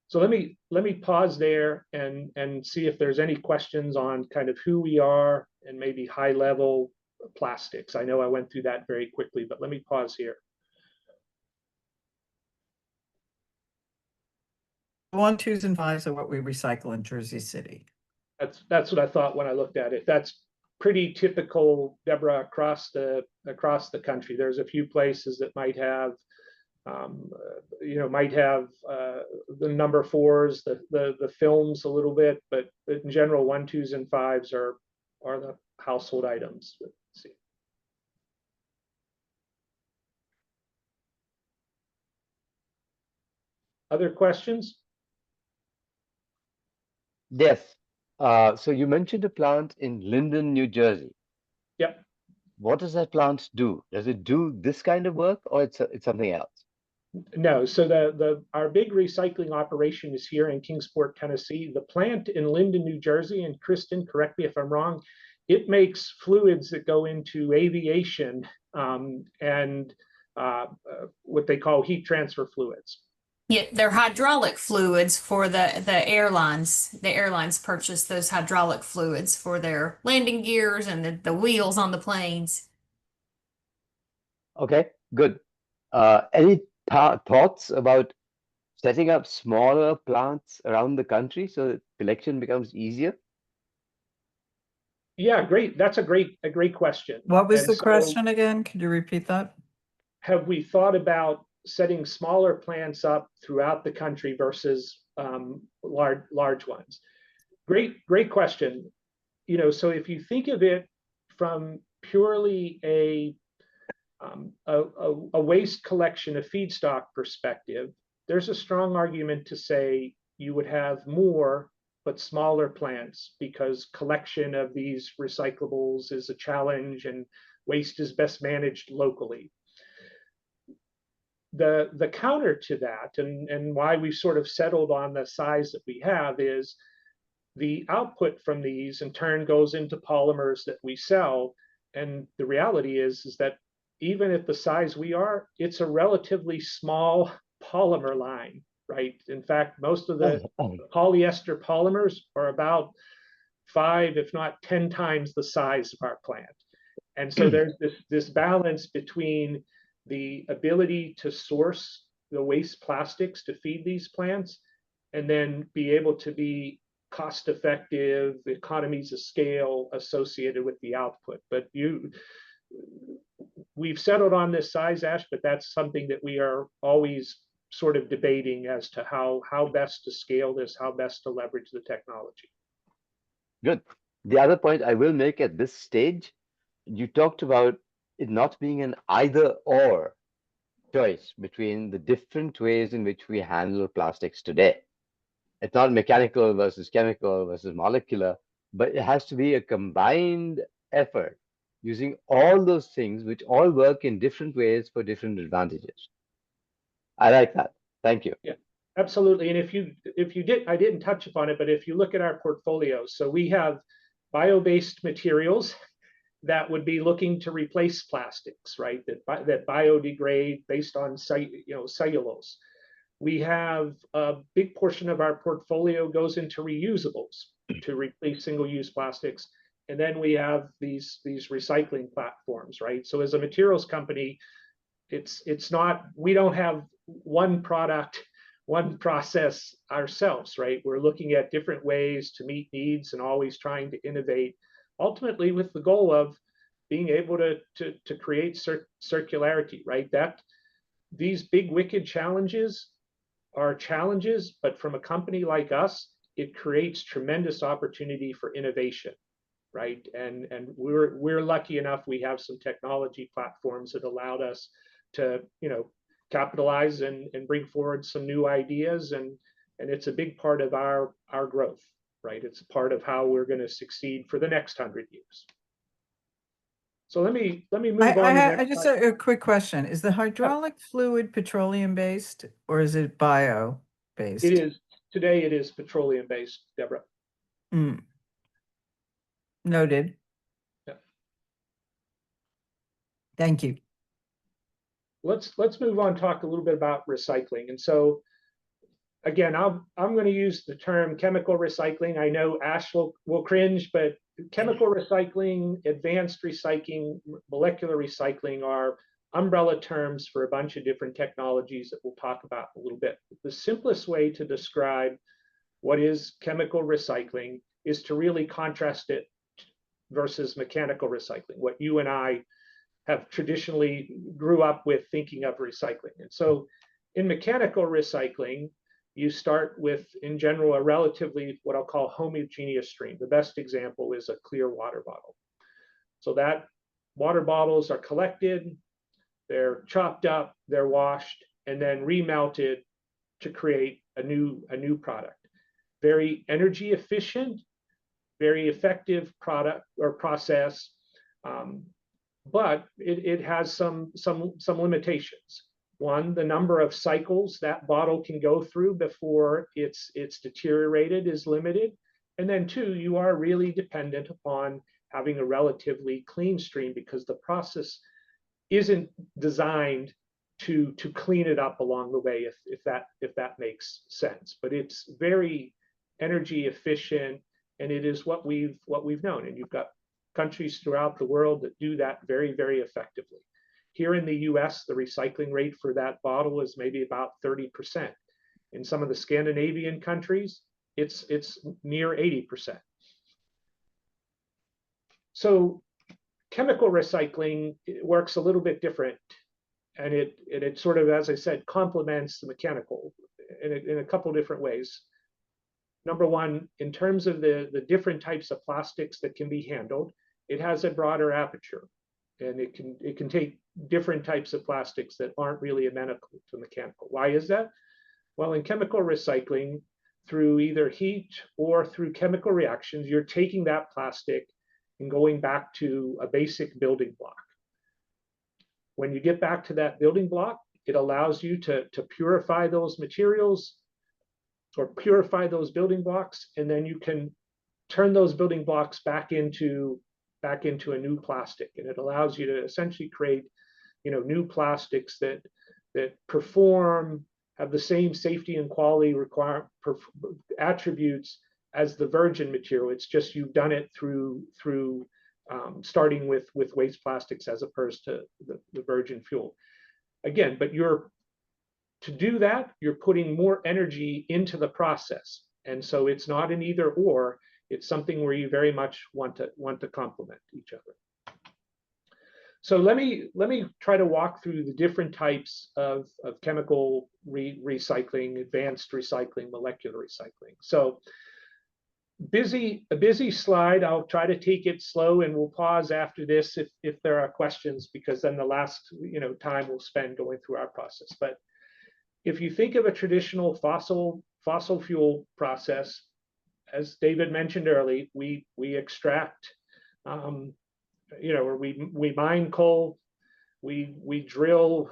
[SPEAKER 2] So let me pause there and see if there's any questions on kind of who we are and maybe high level plastics. I know I went through that very quickly, but let me pause here.
[SPEAKER 6] 1, 2s, and 5s are what we recycle in Jersey City.
[SPEAKER 2] That's what I thought when I looked at it. That's pretty typical, Deborah, across the country. There's a few places that might have the number 4s, the films a little bit, but in general, 1, 2s, and 5s are the household items. Let's see. Other questions?
[SPEAKER 1] Yes. So you mentioned a plant in Linden, New Jersey.
[SPEAKER 2] Yep.
[SPEAKER 1] What does that plant do? Does it do this kind of work, or it's something else?
[SPEAKER 2] No. So our big recycling operation is here in Kingsport, Tennessee. The plant in Linden, New Jersey, and Kristen, correct me if I'm wrong, it makes fluids that go into aviation and what they call heat transfer fluids.
[SPEAKER 7] Yeah, they're hydraulic fluids for the airlines. The airlines purchase those hydraulic fluids for their landing gears and the wheels on the planes.
[SPEAKER 1] Okay, good. Any thoughts about setting up smaller plants around the country so that collection becomes easier?
[SPEAKER 2] Yeah, great. That's a great question.
[SPEAKER 6] What was
[SPEAKER 2] And
[SPEAKER 6] the
[SPEAKER 2] so
[SPEAKER 6] question again? Could you repeat that?
[SPEAKER 2] have we thought about setting smaller plants up throughout the country versus large ones? Great question. So if you think of it from purely a waste collection, a feedstock perspective, there's a strong argument to say you would have more but smaller plants, because collection of these recyclables is a challenge and waste is best managed locally. The counter to that, and why we've sort of settled on the size that we have, is the output from these in turn goes into polymers that we sell. And the reality is that even at the size we are, it's a relatively small polymer line, right? In fact, most of the polyester polymers are about 5, if not 10 times the size of our plant. And so there's this balance between the ability to source the waste plastics to feed these plants and then be able to be cost effective, economies of scale associated with the output. But we've settled on this size, Ash, but that's something that we are always sort of debating as to how best to scale this, how best to leverage the technology.
[SPEAKER 1] Good. The other point I will make at this stage, you talked about it not being an either or choice between the different ways in which we handle plastics today. It's not mechanical versus chemical versus molecular, but it has to be a combined effort using all those things which all work in different ways for different advantages. I like that. Thank you.
[SPEAKER 2] Yeah, absolutely. And if you did, I didn't touch upon it, but if you look at our portfolio, so we have bio-based materials that would be looking to replace plastics, right? That biodegrade based on cellulose. We have a big portion of our portfolio goes into reusables to replace single-use plastics. And then we have these recycling platforms, right? So as a materials company, it's not, we don't have one product, one process ourselves, right? We're looking at different ways to meet needs and always trying to innovate, ultimately with the goal of being able to create circularity, right? That these big wicked challenges are challenges, but from a company like us, it creates tremendous opportunity for innovation, right? And we're lucky enough, we have some technology platforms that allowed us to capitalize and bring forward some new ideas, and it's a big part of our growth, right? It's a part of how we're going to succeed for the next 100 years. So let me move on.
[SPEAKER 6] I just a quick question. Is the hydraulic fluid petroleum based or is it bio based?
[SPEAKER 2] It is. Today it is petroleum based, Deborah.
[SPEAKER 6] Noted.
[SPEAKER 2] Yeah.
[SPEAKER 6] Thank you.
[SPEAKER 2] let's move on, talk a little bit about recycling. And so again, I'm going to use the term chemical recycling. I know Ash will cringe, but chemical recycling, advanced recycling, molecular recycling are umbrella terms for a bunch of different technologies that we'll talk about a little bit. The simplest way to describe what is chemical recycling is to really contrast it versus mechanical recycling, what you and I have traditionally grew up with thinking of recycling. And so in mechanical recycling, you start with, in general, a relatively what I'll call homogeneous stream. The best example is a clear water bottle. So that water bottles are collected, they're chopped up, they're washed, and then remelted to create a new product. Very energy efficient, very effective product or process, but it has some limitations. One, the number of cycles that bottle can go through before it's deteriorated is limited. And then two, you are really dependent upon having a relatively clean stream because the process isn't designed to clean it up along the way, if that makes sense. But it's very energy efficient, and it is what we've known. And you've got countries throughout the world that do that very, very effectively. Here in the US, the recycling rate for that bottle is maybe about 30%. In some of the Scandinavian countries, it's near 80%. So chemical recycling works a little bit different, and it sort of, as I said, complements the mechanical in a couple different ways. Number one, in terms of the different types of plastics that can be handled, it has a broader aperture, and it can take different types of plastics that aren't really amenable to mechanical. Why is that? Well, in chemical recycling, through either heat or through chemical reactions, you're taking that plastic and going back to a basic building block. When you get back to that building block, it allows you to purify those materials or purify those building blocks, and then you can turn those building blocks back into a new plastic, and it allows you to essentially create, new plastics that perform, have the same safety and quality attributes as the virgin material. It's just you've done it through starting with waste plastics as opposed to the virgin fuel. Again, but to do that, you're putting more energy into the process, and so it's not an either or. It's something where you very much want to complement each other. So let me try to walk through the different types of chemical recycling, advanced recycling, molecular recycling. So a busy slide. I'll try to take it slow, and we'll pause after this if there are questions, because then the last time we'll spend going through our process. But if you think of a traditional fossil fuel process, as David mentioned early, we extract, or we mine coal, we drill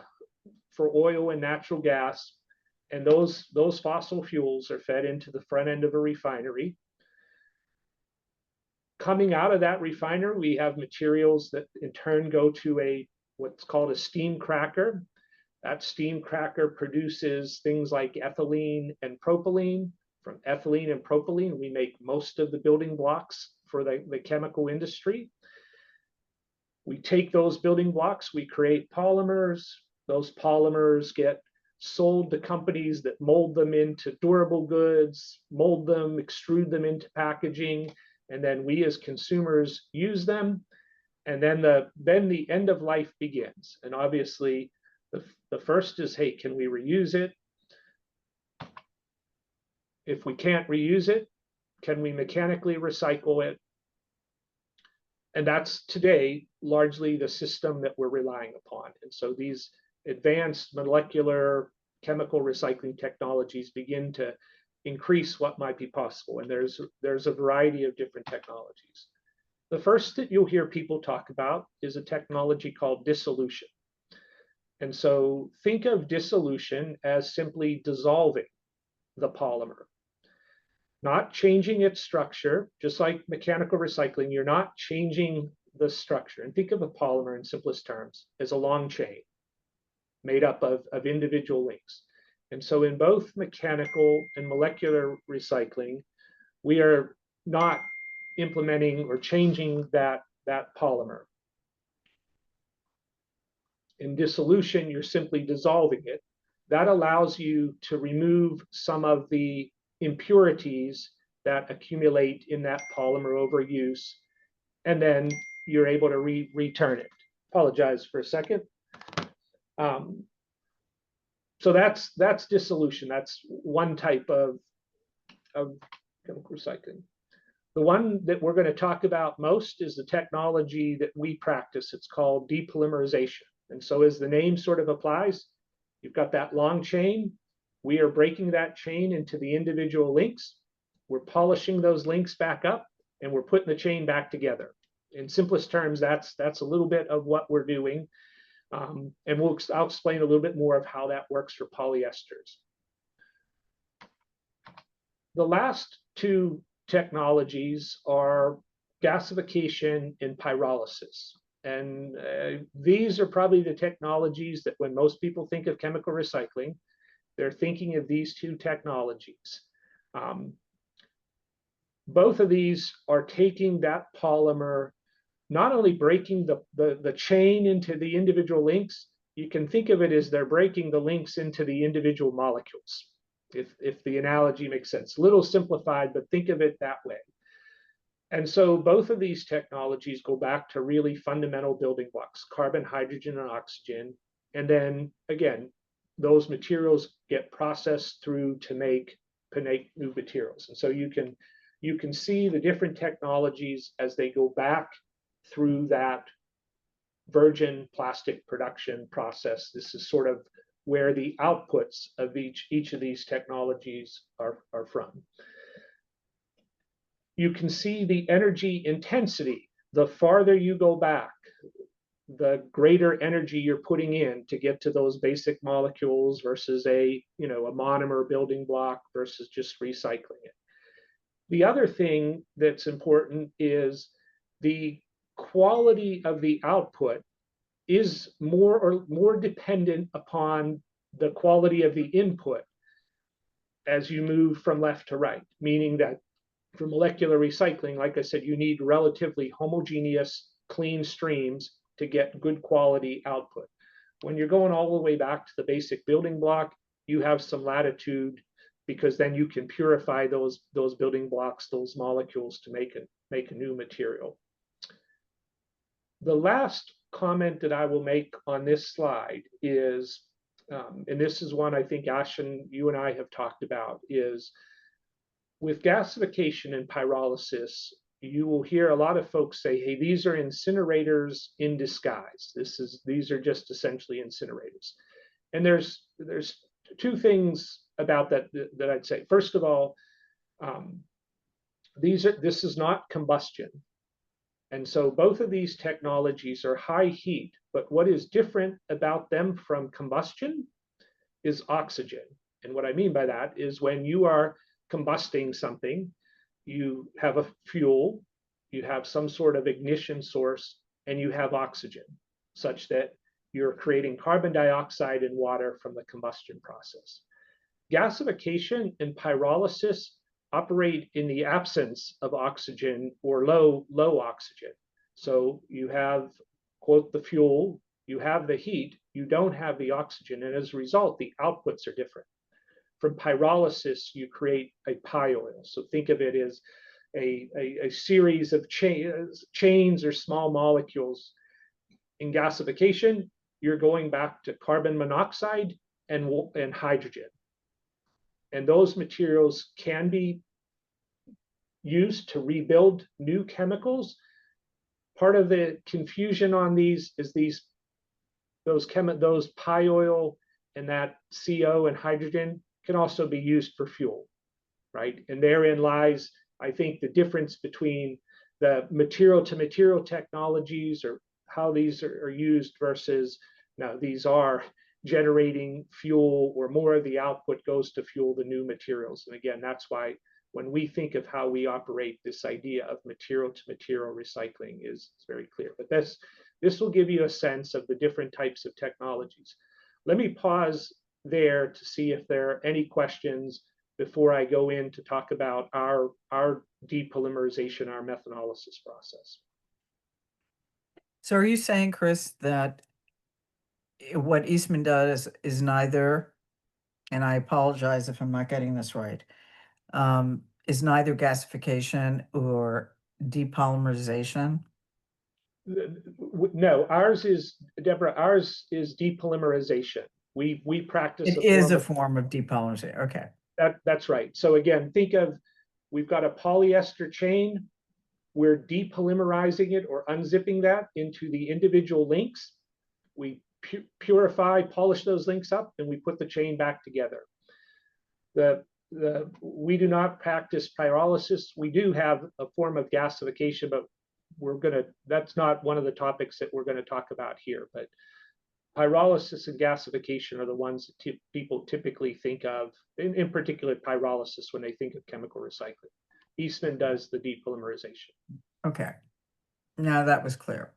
[SPEAKER 2] for oil and natural gas, and those fossil fuels are fed into the front end of a refinery. Coming out of that refinery, we have materials that in turn go to what's called a steam cracker. That steam cracker produces things like ethylene and propylene. From ethylene and propylene, we make most of the building blocks for the chemical industry. We take those building blocks, we create polymers. Those polymers get sold to companies that mold them into durable goods, mold them, extrude them into packaging, and then we as consumers use them. And then the end of life begins. And obviously, the first is, hey, can we reuse it? If we can't reuse it, can we mechanically recycle it? And that's today largely the system that we're relying upon. And so these advanced molecular chemical recycling technologies begin to increase what might be possible. And there's a variety of different technologies. The first that you'll hear people talk about is a technology called dissolution. And so think of dissolution as simply dissolving the polymer, not changing its structure. Just like mechanical recycling, you're not changing the structure. And think of a polymer in simplest terms as a long chain. made up of individual links. And so in both mechanical and molecular recycling, we are not implementing or changing that polymer. In dissolution, you're simply dissolving it. That allows you to remove some of the impurities that accumulate in that polymer over use, and then you're able to return it. Apologize for a second. So that's dissolution. That's one type of chemical recycling. The one that we're going to talk about most is the technology that we practice. It's called depolymerization. And so as the name sort of applies, you've got that long chain. We are breaking that chain into the individual links. We're polishing those links back up, and we're putting the chain back together. In simplest terms, that's a little bit of what we're doing. And I'll explain a little bit more of how that works for polyesters. The last two technologies are gasification and pyrolysis. And these are probably the technologies that when most people think of chemical recycling, they're thinking of these two technologies. Both of these are taking that polymer, not only breaking the chain into the individual links, you can think of it as they're breaking the links into the individual molecules, if the analogy makes sense. A little simplified, but think of it that way. And so both of these technologies go back to really fundamental building blocks, carbon, hydrogen, and oxygen. And then again, those materials get processed through to make new materials. And so you can see the different technologies as they go back through that virgin plastic production process. This is sort of where the outputs of each of these technologies are from. You can see the energy intensity. The farther you go back, the greater energy you're putting in to get to those basic molecules versus a monomer building block versus just recycling it. The other thing that's important is the quality of the output is more dependent upon the quality of the input as you move from left to right, meaning that for molecular recycling, like I said, you need relatively homogeneous, clean streams to get good quality output. When you're going all the way back to the basic building block, you have some latitude because then you can purify those building blocks, those molecules to make a new material. The last comment that I will make on this slide is, and this is one I think Ash and you and I have talked about, is with gasification and pyrolysis, you will hear a lot of folks say, hey, these are incinerators in disguise. These are just essentially incinerators. And there's two things about that I'd say. First of all, this is not combustion. And so both of these technologies are high heat, but what is different about them from combustion is oxygen. And what I mean by that is when you are combusting something, you have a fuel, you have some sort of ignition source, and you have oxygen, such that you're creating carbon dioxide and water from the combustion process. Gasification and pyrolysis operate in the absence of oxygen or low oxygen. So you have, quote, the fuel, you have the heat, you don't have the oxygen, and as a result, the outputs are different. From pyrolysis, you create a pyoil. So think of it as a series of chains or small molecules. In gasification, you're going back to carbon monoxide and hydrogen. And those materials can be used to rebuild new chemicals. Part of the confusion on these is those pyoil and that CO and hydrogen can also be used for fuel, right? And therein lies, I think, the difference between the material to material technologies or how these are used versus now these are generating fuel or more of the output goes to fuel the new materials. And again, that's why when we think of how we operate, this idea of material to material recycling is very clear. But this will give you a sense of the different types of technologies. let me pause there to see if there are any questions before I go in to talk about our depolymerization, our methanolysis process.
[SPEAKER 6] So are you saying, Chris, that what Eastman does is neither, and I apologize if I'm not getting this right, is neither gasification or depolymerization?
[SPEAKER 2] No, ours is, Deborah, ours is depolymerization. We practice
[SPEAKER 6] It is a form of depolymerization. Okay.
[SPEAKER 2] That's right. So again, think of, we've got a polyester chain. We're depolymerizing it or unzipping that into the individual links. We purify, polish those links up, and we put the chain back together. We do not practice pyrolysis. We do have a form of gasification, but that's not one of the topics that we're gonna talk about here. But pyrolysis and gasification are the ones that people typically think of, in particular pyrolysis, when they think of chemical recycling. Eastman does the depolymerization.
[SPEAKER 6] Okay. Now that was clear.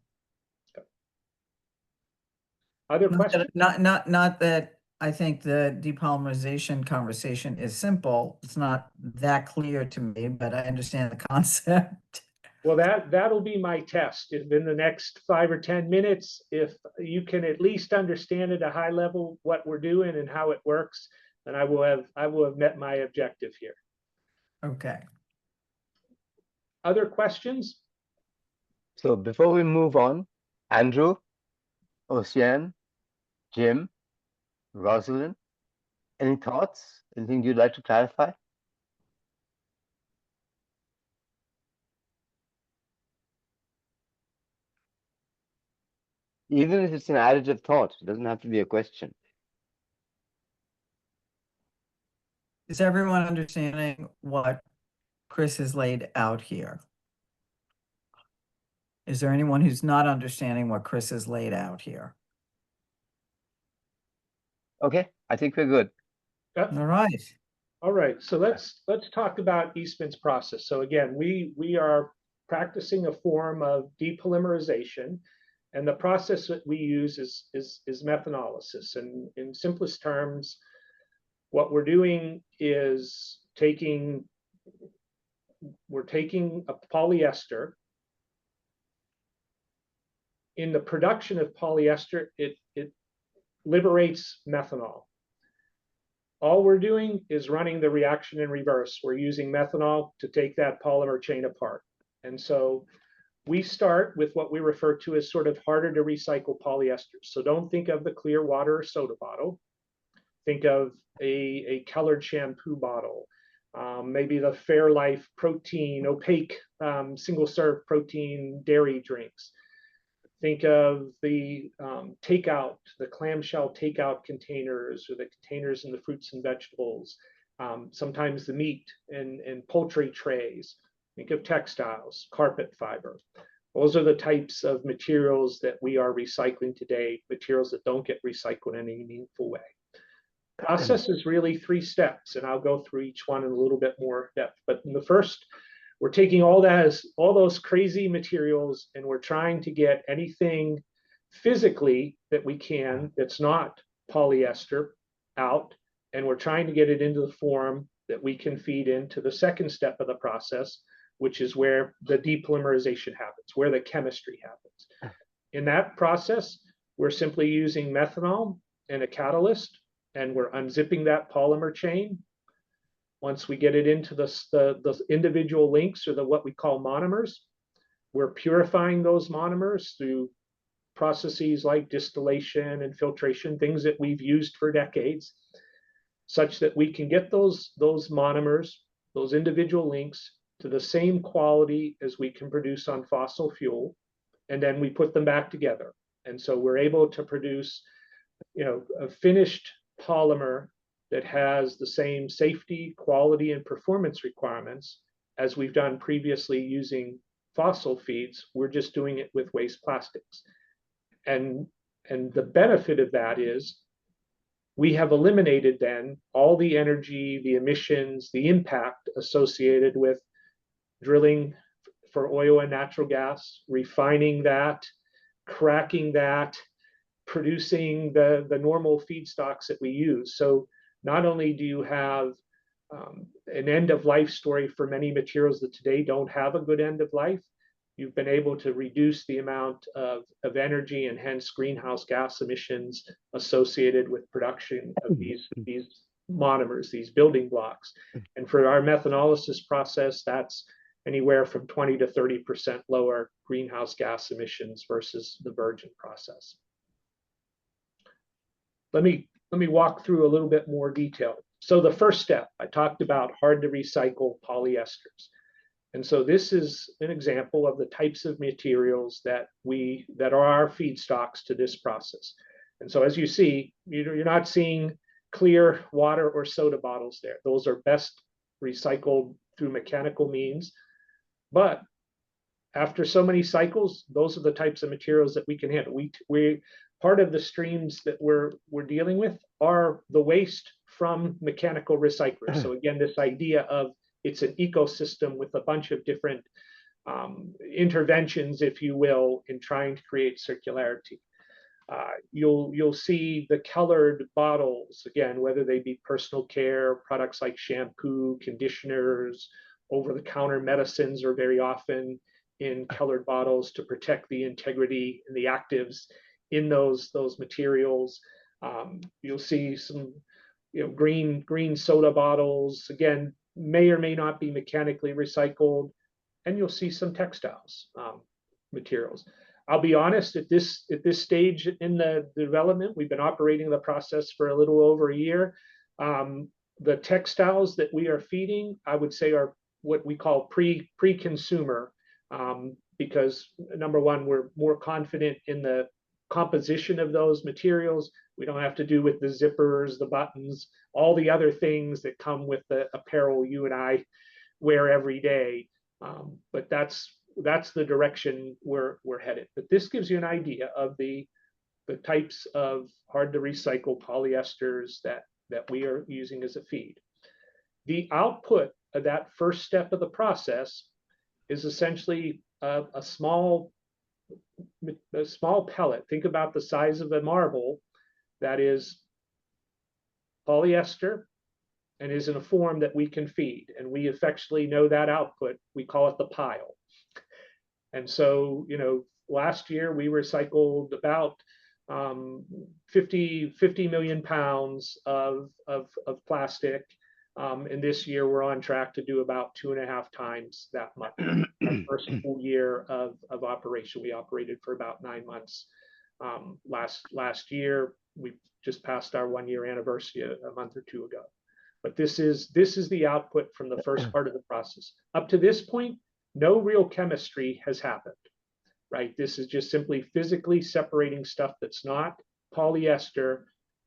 [SPEAKER 2] Other questions?
[SPEAKER 6] Not that I think the depolymerization conversation is simple. It's not that clear to me, but I understand the concept.
[SPEAKER 2] Well, that'll be my test. If in the next 5 or 10 minutes, if you can at least understand at a high level what we're doing and how it works, then I will have met my objective here.
[SPEAKER 6] Okay.
[SPEAKER 2] Other questions?
[SPEAKER 1] So before we move on, Andrew, Ocean, Jim, Rosalind, any thoughts? Anything you'd like to clarify? Even if it's an additive thought, it doesn't have to be a question.
[SPEAKER 6] Is everyone understanding what Chris has laid out here? Is there anyone who's not understanding what Chris has laid out here?
[SPEAKER 1] Okay, I think we're good.
[SPEAKER 2] Yep.
[SPEAKER 6] All right.
[SPEAKER 2] All right, so let's talk about Eastman's process. So again, we are practicing a form of depolymerization, and the process that we use is methanolysis. And in simplest terms, what we're doing is we're taking a polyester. In the production of polyester, it liberates methanol. All we're doing is running the reaction in reverse. We're using methanol to take that polymer chain apart. And so we start with what we refer to as sort of harder to recycle polyesters. So don't think of the clear water or soda bottle. Think of a colored shampoo bottle, maybe the Fairlife protein, opaque single-serve protein dairy drinks. Think of the takeout, the clamshell takeout containers, or the containers in the fruits and vegetables, sometimes the meat and poultry trays. Think of textiles, carpet fiber. Those are the types of materials that we are recycling today, materials that don't get recycled in any meaningful way. Process is really 3 steps, and I'll go through each one in a little bit more depth. But in the first, we're taking all those crazy materials, and we're trying to get anything physically that we can that's not polyester out, and we're trying to get it into the form that we can feed into the second step of the process, which is where the depolymerization happens, where the chemistry happens. In that process, we're simply using methanol and a catalyst, and we're unzipping that polymer chain. Once we get it into the individual links, or what we call monomers, we're purifying those monomers through processes like distillation and filtration, things that we've used for decades, such that we can get those monomers, those individual links, to the same quality as we can produce on fossil fuel, and then we put them back together. And so we're able to produce, a finished polymer that has the same safety, quality, and performance requirements as we've done previously using fossil feeds. We're just doing it with waste plastics. And the benefit of that is we have eliminated then all the energy, the emissions, the impact associated with drilling for oil and natural gas, refining that, cracking that, producing the normal feedstocks that we use. So not only do you have an end of life story for many materials that today don't have a good end of life, you've been able to reduce the amount of energy and hence greenhouse gas emissions associated with production of these monomers, these building blocks. And for our methanolysis process, that's anywhere from 20 to 30% lower greenhouse gas emissions versus the virgin process. Let me walk through a little bit more detail. So the first step, I talked about hard to recycle polyesters. And so this is an example of the types of materials that are our feedstocks to this process. And so as you see, you're not seeing clear water or soda bottles there. Those are best recycled through mechanical means. But after so many cycles, those are the types of materials that we can handle. We part of the streams that we're dealing with are the waste from mechanical recyclers. So again, this idea of it's an ecosystem with a bunch of different interventions, if you will, in trying to create circularity. You'll see the colored bottles, again, whether they be personal care, products like shampoo, conditioners, over-the-counter medicines are very often in colored bottles to protect the integrity and the actives in those materials. You'll see some green soda bottles, again, may or may not be mechanically recycled, and you'll see some textiles materials. I'll be honest, at this stage in the development, we've been operating the process for a little over a year. The textiles that we are feeding, I would say, are what we call pre-consumer, because number one, we're more confident in the composition of those materials. We don't have to do with the zippers, the buttons, all the other things that come with the apparel you and I wear every day. But that's the direction we're headed. But this gives you an idea of the types of hard to recycle polyesters that we are using as a feed. The output of that first step of the process is essentially a small pellet. Think about the size of a marble that is polyester and is in a form that we can feed. And we affectionately know that output. We call it the pile. And so, last year we recycled about 50 million pounds of plastic. And this year we're on track to do about 2.5 times that much. Our first full year of operation, we operated for about 9 months. Last year, we just passed our 1-year anniversary a month or two ago. But this is the output from the first part of the process. Up to this point, no real chemistry has happened, right? This is just simply physically separating stuff that's not polyester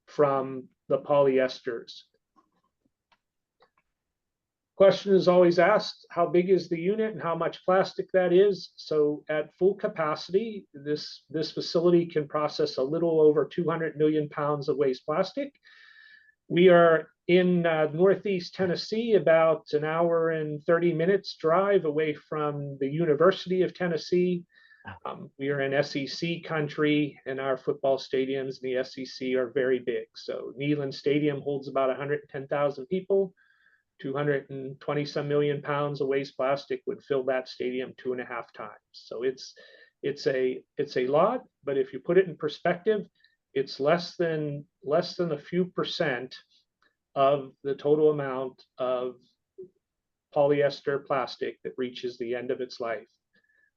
[SPEAKER 2] from the polyesters. Question is always asked, how big is the unit and how much plastic that is? So at full capacity, this facility can process a little over 200 million pounds of waste plastic. We are in Northeast Tennessee, about an hour and 30 minutes drive away from the University of Tennessee. We are in SEC country, and our football stadiums in the SEC are very big. So Neyland Stadium holds about 110,000 people. 220 some million pounds of waste plastic would fill that stadium 2.5 times. So it's a lot, but if you put it in perspective, it's less than a few percent of the total amount of polyester plastic that reaches the end of its life.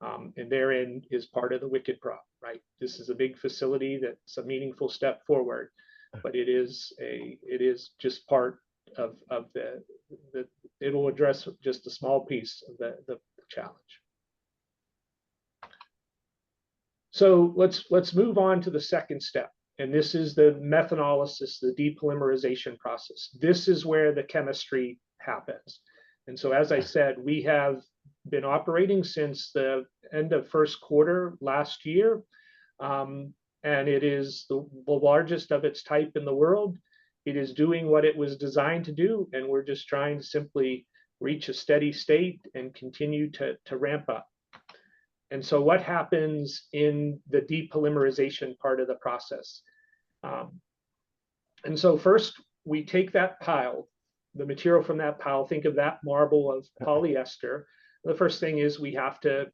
[SPEAKER 2] And therein is part of the wicked problem, right? This is a big facility that's a meaningful step forward, but it is just part of it'll address just a small piece of the challenge. So let's move on to the second step. And this is the methanolysis, the depolymerization process. This is where the chemistry happens. And so, as I said, we have been operating since the end of first quarter last year. And it is the largest of its type in the world. It is doing what it was designed to do. And we're just trying to simply reach a steady state and continue to ramp up. And so what happens in the depolymerization part of the process? And so first we take that pile, the material from that pile, think of that marble of polyester. The first thing is we have to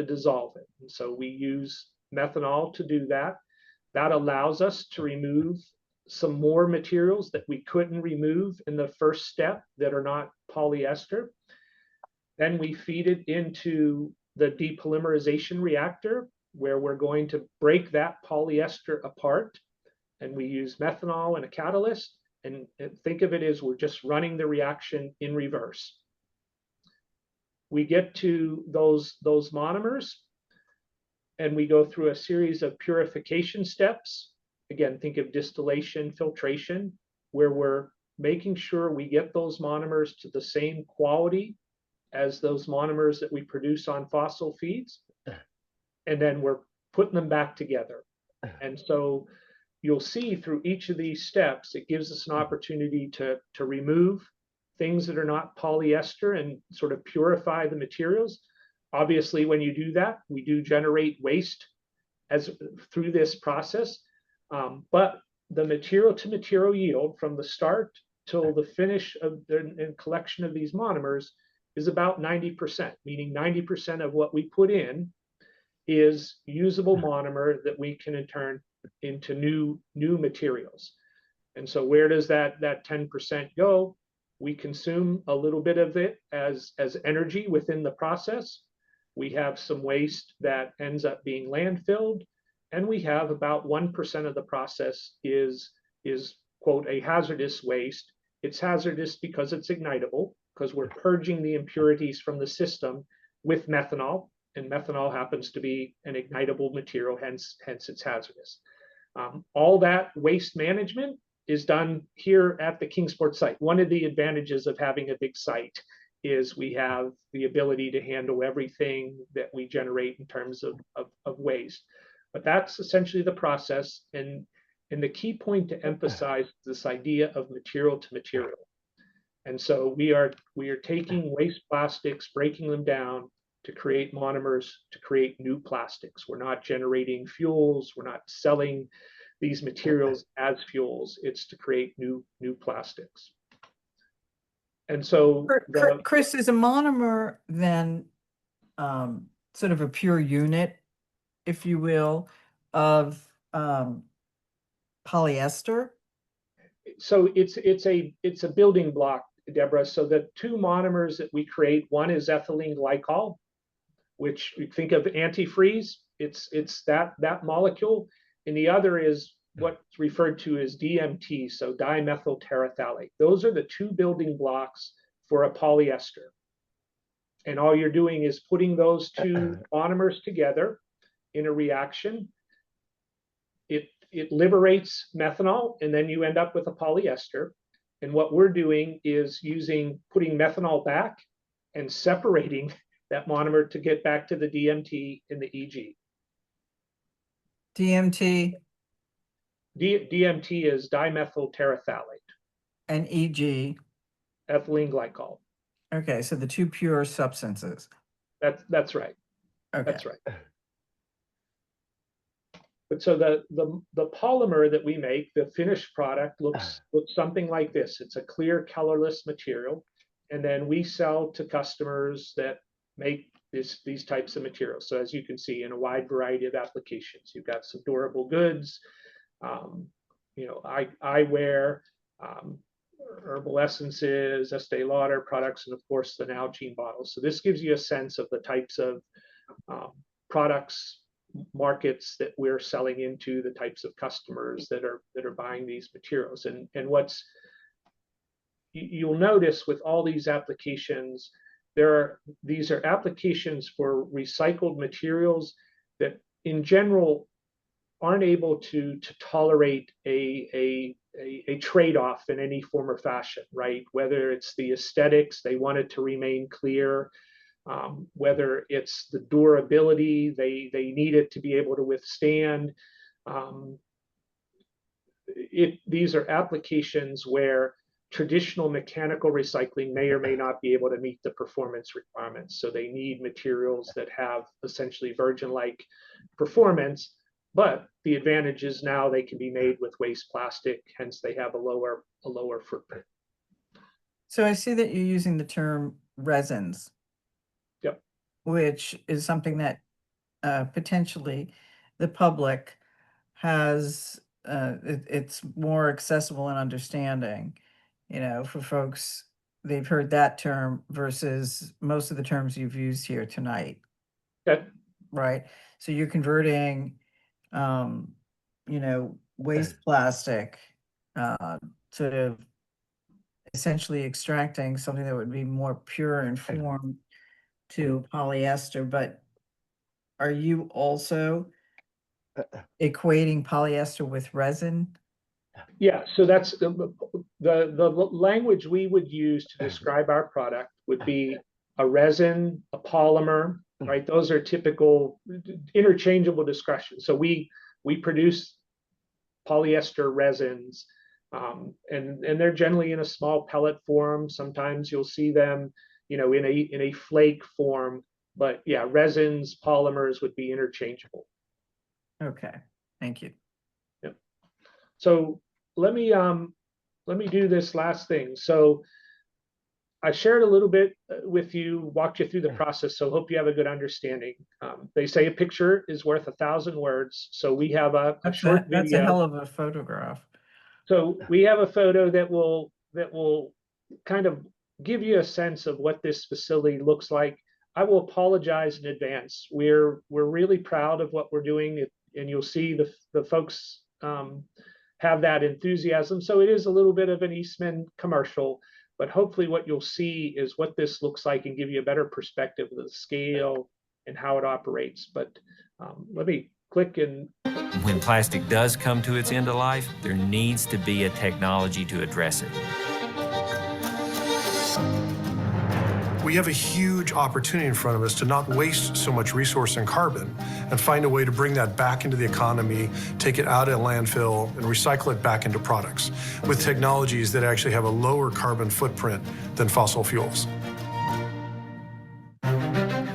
[SPEAKER 2] dissolve it. And so we use methanol to do that. That allows us to remove some more materials that we couldn't remove in the first step that are not polyester. Then we feed it into the depolymerization reactor, where we're going to break that polyester apart. And we use methanol and a catalyst. And think of it as we're just running the reaction in reverse. We get to those monomers, and we go through a series of purification steps. Again, think of distillation, filtration, where we're making sure we get those monomers to the same quality as those monomers that we produce on fossil feeds. And then we're putting them back together. And so you'll see through each of these steps, it gives us an opportunity to remove things that are not polyester and sort of purify the materials. Obviously, when you do that, we do generate waste through this process. But the material to material yield from the start till the finish of the collection of these monomers is about 90%, meaning 90% of what we put in is usable monomer that we can turn into new materials. And so where does that 10% go? We consume a little bit of it as energy within the process. We have some waste that ends up being landfilled, and we have about 1% of the process is quote a hazardous waste. It's hazardous because it's ignitable, because we're purging the impurities from the system with methanol, and methanol happens to be an ignitable material, hence it's hazardous. All that waste management is done here at the Kingsport site. One of the advantages of having a big site is we have the ability to handle everything that we generate in terms of waste. But that's essentially the process. And the key point to emphasize this idea of material to material. And so we are taking waste plastics, breaking them down to create monomers, to create new plastics. We're not generating fuels. We're not selling these materials as fuels. It's to create new plastics. And so
[SPEAKER 6] Chris, is a monomer then sort of a pure unit, if you will, of polyester?
[SPEAKER 2] So it's a building block, Deborah. So the two monomers that we create, one is ethylene glycol, which we think of antifreeze. It's that molecule, and the other is what's referred to as DMT, so dimethyl terephthalate. Those are the two building blocks for a polyester. And all you're doing is putting those two monomers together in a reaction. It liberates methanol, and then you end up with a polyester. And what we're doing is putting methanol back and separating that monomer to get back to the DMT and the EG.
[SPEAKER 6] DMT?
[SPEAKER 2] DMT is dimethyl terephthalate.
[SPEAKER 6] And EG?
[SPEAKER 2] Ethylene glycol.
[SPEAKER 6] Okay, so the two pure substances.
[SPEAKER 2] That's right.
[SPEAKER 6] Okay.
[SPEAKER 2] That's right. But so the polymer that we make, the finished product, looks something like this. It's a clear, colorless material, and then we sell to customers that make these types of materials. So as you can see, in a wide variety of applications, you've got some durable goods, eyewear, herbal essences, Estee Lauder products, and of course the Nalgene bottles. So this gives you a sense of the types of products, markets that we're selling into, the types of customers that are buying these materials. And what's you'll notice with all these applications, these are applications for recycled materials that in general aren't able to tolerate a trade-off in any form or fashion, right? Whether it's the aesthetics, they want it to remain clear, whether it's the durability, they need it to be able to withstand. These are applications where traditional mechanical recycling may or may not be able to meet the performance requirements. So they need materials that have essentially virgin-like performance, but the advantage is now they can be made with waste plastic, hence they have a lower footprint.
[SPEAKER 6] So I see that you're using the term resins.
[SPEAKER 2] Yep.
[SPEAKER 6] Which is something that potentially the public has, it's more accessible and understanding, you know, for folks. They've heard that term versus most of the terms you've used here tonight.
[SPEAKER 2] Okay.
[SPEAKER 6] Right. So you're converting, you know, waste plastic, sort of essentially extracting something that would be more pure in form to polyester, but are you also equating polyester with resin?
[SPEAKER 2] Yeah, so that's the language we would use to describe our product would be a resin, a polymer, right? Those are typical interchangeable discussions. So we produce polyester resins, and they're generally in a small pellet form. Sometimes you'll see them, you know, in a flake form. But yeah, resins, polymers would be interchangeable.
[SPEAKER 6] Okay, thank you.
[SPEAKER 2] Yep. So let me do this last thing. So I shared a little bit with you, walked you through the process, so hope you have a good understanding. They say a picture is worth 1,000 words. So we have a short video.
[SPEAKER 6] That's a hell of a photograph.
[SPEAKER 2] So we have a photo that will kind of give you a sense of what this facility looks like. I will apologize in advance. We're really proud of what we're doing, and you'll see the folks have that enthusiasm. So it is a little bit of an Eastman commercial, but hopefully what you'll see is what this looks like and give you a better perspective of the scale and how it operates. But let me click and.
[SPEAKER 3] When plastic does come to its end of life, there needs to be a technology to address it.
[SPEAKER 4] We have a huge opportunity in front of us to not waste so much resource and carbon and find a way to bring that back into the economy, take it out of landfill, and recycle it back into products with technologies that actually have a lower carbon footprint than fossil fuels.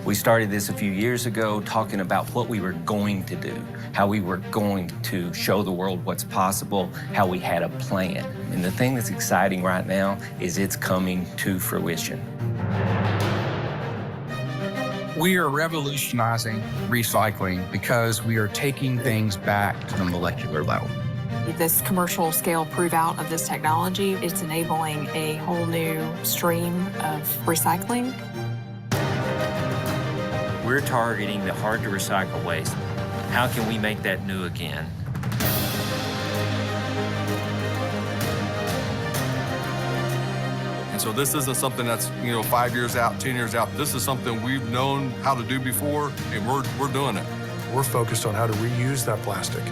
[SPEAKER 3] We started this a few years ago talking about what we were going to do, how we were going to show the world what's possible, how we had a plan. And the thing that's exciting right now is it's coming to fruition.
[SPEAKER 8] We are revolutionizing recycling because we are taking things back to the molecular level.
[SPEAKER 9] This commercial scale prove out of this technology, it's enabling a whole new stream of recycling.
[SPEAKER 3] We're targeting the hard to recycle waste. How can we make that new again?
[SPEAKER 10] And so this isn't something that's, 5 years out, 10 years out. This is something we've known how to do before, and we're doing it.
[SPEAKER 4] We're focused on how to reuse that plastic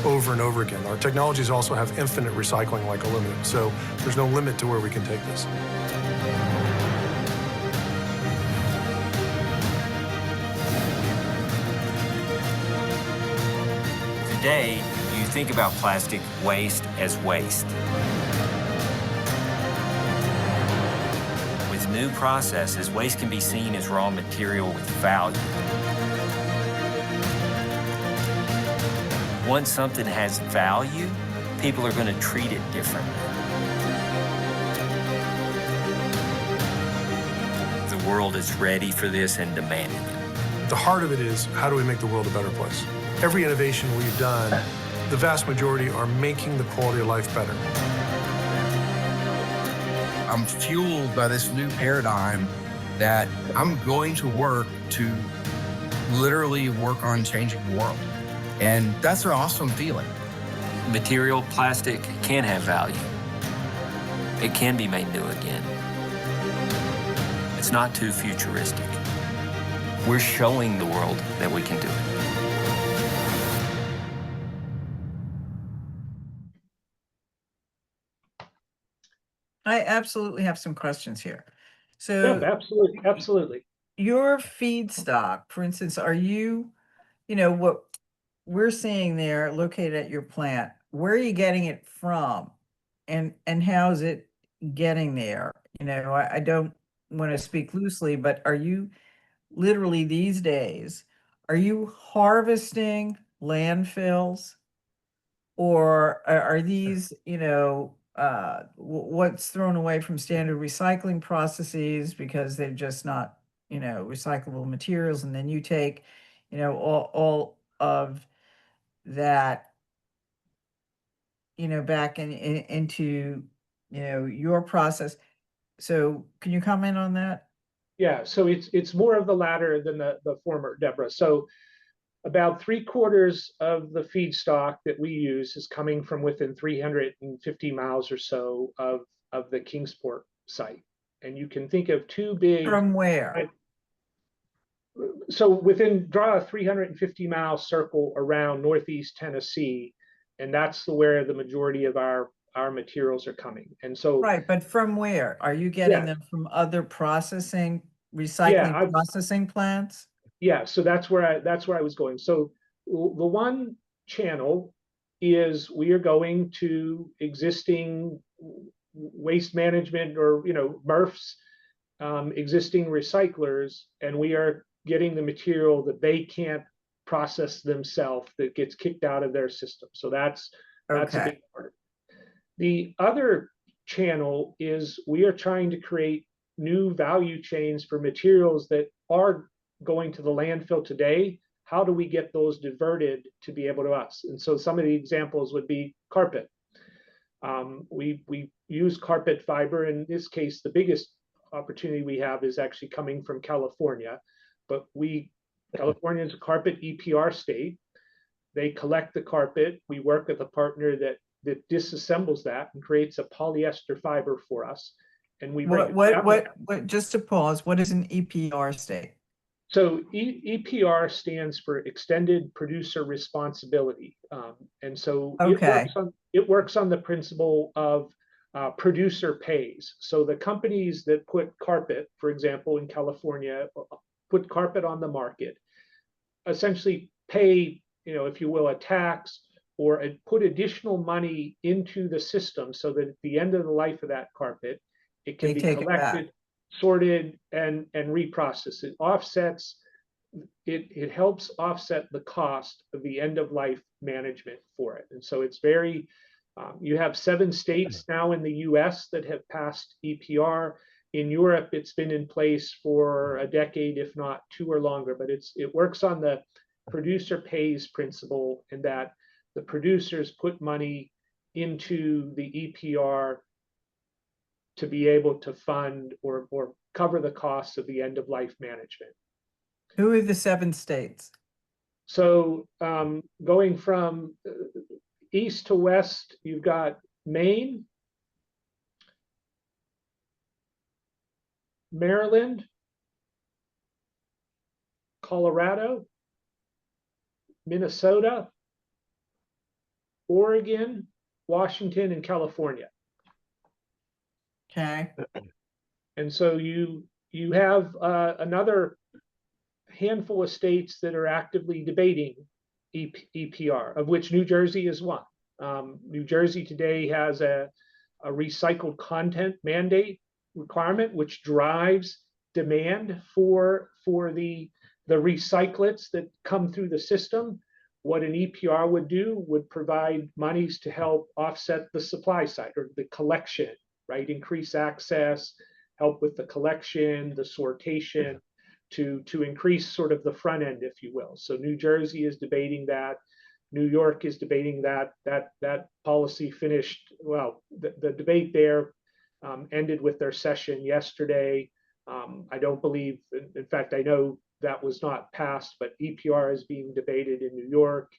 [SPEAKER 4] over and over again. Our technologies also have infinite recycling like aluminum, so there's no limit to where we can take this.
[SPEAKER 3] Today, you think about plastic waste as waste. With new processes, waste can be seen as raw material with value. Once something has value, people are going to treat it differently. The world is ready for this and demanding it.
[SPEAKER 4] The heart of it is, how do we make the world a better place? Every innovation we've done, the vast majority are making the quality of life better.
[SPEAKER 8] I'm fueled by this new paradigm that I'm going to work to literally work on changing the world. And that's an awesome feeling.
[SPEAKER 3] Material plastic can have value. It can be made new again. It's not too futuristic. We're showing the world that we can do it.
[SPEAKER 6] I absolutely have some questions here. So
[SPEAKER 2] Yeah, absolutely.
[SPEAKER 6] Your feedstock, for instance, are you, what we're seeing there located at your plant, where are you getting it from? And how is it getting there? You know, I don't want to speak loosely, but are you literally these days, are you harvesting landfills? Or are these, you know, what's thrown away from standard recycling processes because they're just not, you know, recyclable materials, and then you take, you know, all of that, you know, back into, you know, your process. So can you comment on that?
[SPEAKER 2] Yeah, so it's more of the latter than the former, Deborah. So about 3/4 of the feedstock that we use is coming from within 350 miles or so of the Kingsport site. And you can think of two big.
[SPEAKER 6] From where?
[SPEAKER 2] So draw a 350-mile circle around Northeast Tennessee, and that's where the majority of our materials are coming. And so,
[SPEAKER 6] Right, but from where? Are you getting
[SPEAKER 2] yeah,
[SPEAKER 6] them from other processing,
[SPEAKER 2] yeah,
[SPEAKER 6] recycling processing plants?
[SPEAKER 2] yeah. So that's where I was going. So the one channel is we are going to existing waste management, or MRFs, existing recyclers, and we are getting the material that they can't process themselves that gets kicked out of their system. So that's a
[SPEAKER 6] Okay.
[SPEAKER 2] big part. The other channel is we are trying to create new value chains for materials that are going to the landfill today. How do we get those diverted to be able to us? And so some of the examples would be carpet. We use carpet fiber. In this case, the biggest opportunity we have is actually coming from California, but California is a carpet EPR state. They collect the carpet. We work with a partner that disassembles that and creates a polyester fiber for us. And we bring
[SPEAKER 6] what, just to pause, what is an EPR state?
[SPEAKER 2] So EPR stands for Extended Producer Responsibility. And so it works on the principle of producer pays. So the companies that put carpet, for example, in California, put carpet on the market, essentially pay, if you will, a tax or put additional money into the system so that at the end of the life of that carpet, it can be collected, sorted, and reprocessed. It offsets, it helps offset the cost of the end of life management for it. And so it's very, you have 7 states now in the US that have passed EPR. In Europe, it's been in place for a decade, if not 2 or longer, but it works on the producer pays principle, in that the producers put money into the EPR to be able to fund or cover the costs of the end of life management.
[SPEAKER 6] Who are the 7 states?
[SPEAKER 2] So going from east to west, you've got Maine, Maryland, Colorado, Minnesota, Oregon, Washington, and California.
[SPEAKER 6] Okay.
[SPEAKER 2] And so you have another handful of states that are actively debating EPR, of which New Jersey is one. New Jersey today has a recycled content mandate requirement, which drives demand for the recyclates that come through the system. What an EPR would do would provide monies to help offset the supply side, or the collection, right? Increase access, help with the collection, the sortation, to increase sort of the front end, if you will. So New Jersey is debating that. New York is debating that. That policy finished, well, the debate there ended with their session yesterday. I don't believe, in fact, I know that was not passed, but EPR is being debated in New York,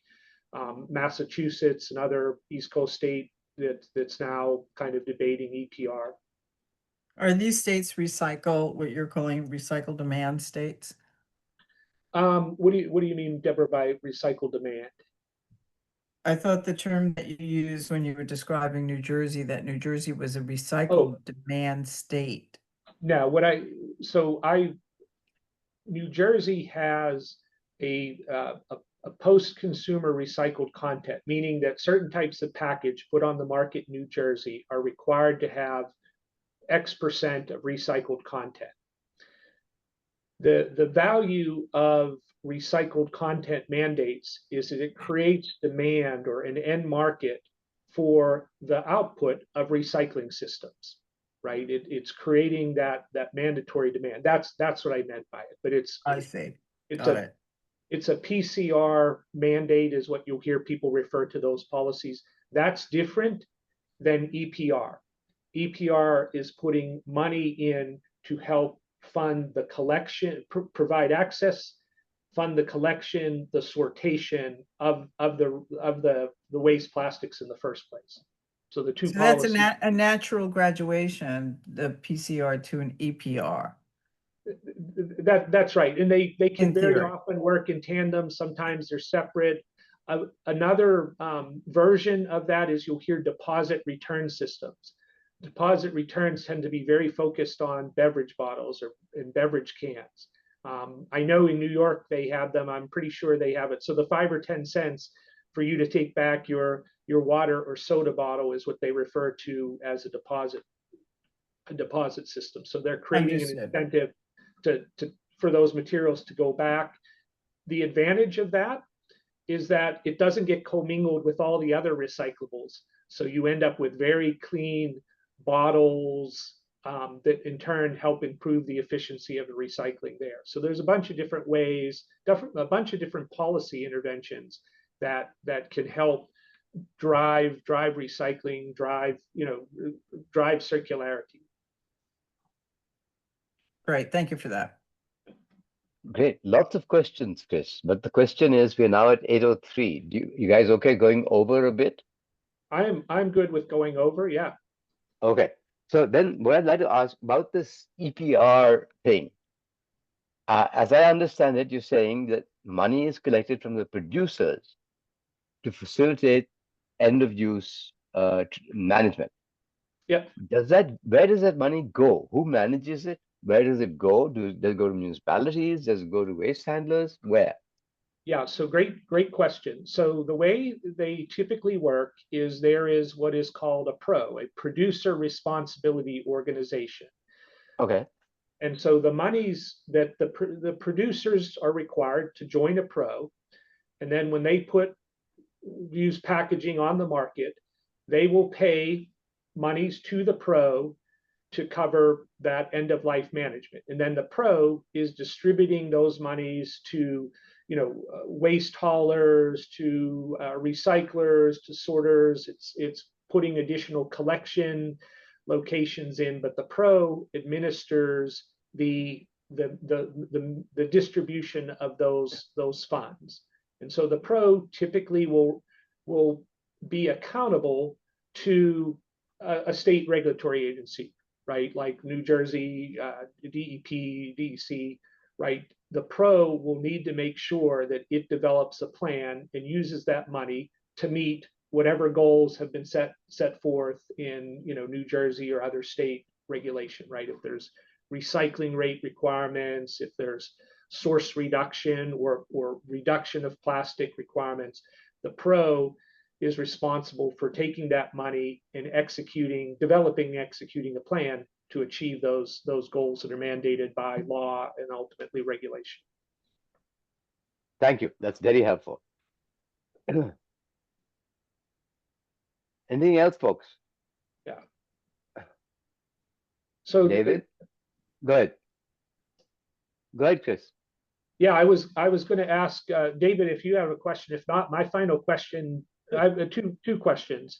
[SPEAKER 2] Massachusetts, another East Coast state that's now kind of debating EPR.
[SPEAKER 6] Are these states what you're calling recycle demand states?
[SPEAKER 2] What do you mean, Deborah, by recycle demand?
[SPEAKER 6] I thought the term that you used when you were describing New Jersey, that New Jersey was a recycle demand state.
[SPEAKER 2] No, New Jersey has a post-consumer recycled content, meaning that certain types of package put on the market in New Jersey are required to have X% of recycled content. The value of recycled content mandates is that it creates demand or an end market for the output of recycling systems, right? It's creating that mandatory demand. That's what I meant by it. But
[SPEAKER 6] I see.
[SPEAKER 2] it's a PCR mandate is what you'll hear people refer to those policies. That's different than EPR. EPR is putting money in to help fund the collection, provide access, fund the collection, the sortation of the waste plastics in the first place. So the two policies.
[SPEAKER 6] That's a natural graduation, the PCR to an EPR.
[SPEAKER 2] That's right, and they can very often work in tandem. Sometimes they're separate. Another version of that is you'll hear deposit return systems. Deposit returns tend to be very focused on beverage bottles or in beverage cans. I know in New York they have them. I'm pretty sure they have it. So the 5 or 10 cents for you to take back your water or soda bottle is what they refer to as a deposit system. So they're creating an incentive for those materials to go back. The advantage of that is that it doesn't get commingled with all the other recyclables. So you end up with very clean bottles that in turn help improve the efficiency of the recycling there. So there's a bunch of different ways, a bunch of different policy interventions that can help drive recycling, drive circularity.
[SPEAKER 6] Great, thank you for that.
[SPEAKER 1] Great, lots of questions, Chris. But the question is, we're now at 8:03. You guys okay going over a bit?
[SPEAKER 2] I'm good with going over, yeah.
[SPEAKER 1] Okay, so then what I'd like to ask about this EPR thing. As I understand it, you're saying that money is collected from the producers to facilitate end of use management.
[SPEAKER 2] Yeah.
[SPEAKER 1] Where does that money go? Who manages it? Where does it go? Does it go to municipalities? Does it go to waste handlers? Where?
[SPEAKER 2] Yeah, so great question. So the way they typically work is there is what is called a PRO, a producer responsibility organization.
[SPEAKER 1] Okay.
[SPEAKER 2] And so the monies that the producers are required to join a PRO, and then when they put used packaging on the market, they will pay monies to the PRO to cover that end of life management. And then the PRO is distributing those monies to waste haulers, to recyclers, to sorters. It's putting additional collection locations in, but the PRO administers the distribution of those funds. And so the PRO typically will be accountable to a state regulatory agency, right? Like New Jersey, DEP, DEC, right? The PRO will need to make sure that it develops a plan and uses that money to meet whatever goals have been set forth in New Jersey or other state regulation, right? If there's recycling rate requirements, if there's source reduction or reduction of plastic requirements, the PRO is responsible for taking that money and developing and executing a plan to achieve those goals that are mandated by law and ultimately regulation.
[SPEAKER 1] Thank you. That's very helpful. Anything else, folks?
[SPEAKER 2] Yeah. So
[SPEAKER 1] David, go ahead. Go ahead, Chris.
[SPEAKER 2] Yeah, I was going to ask David if you have a question. If not, my final question. I have two questions.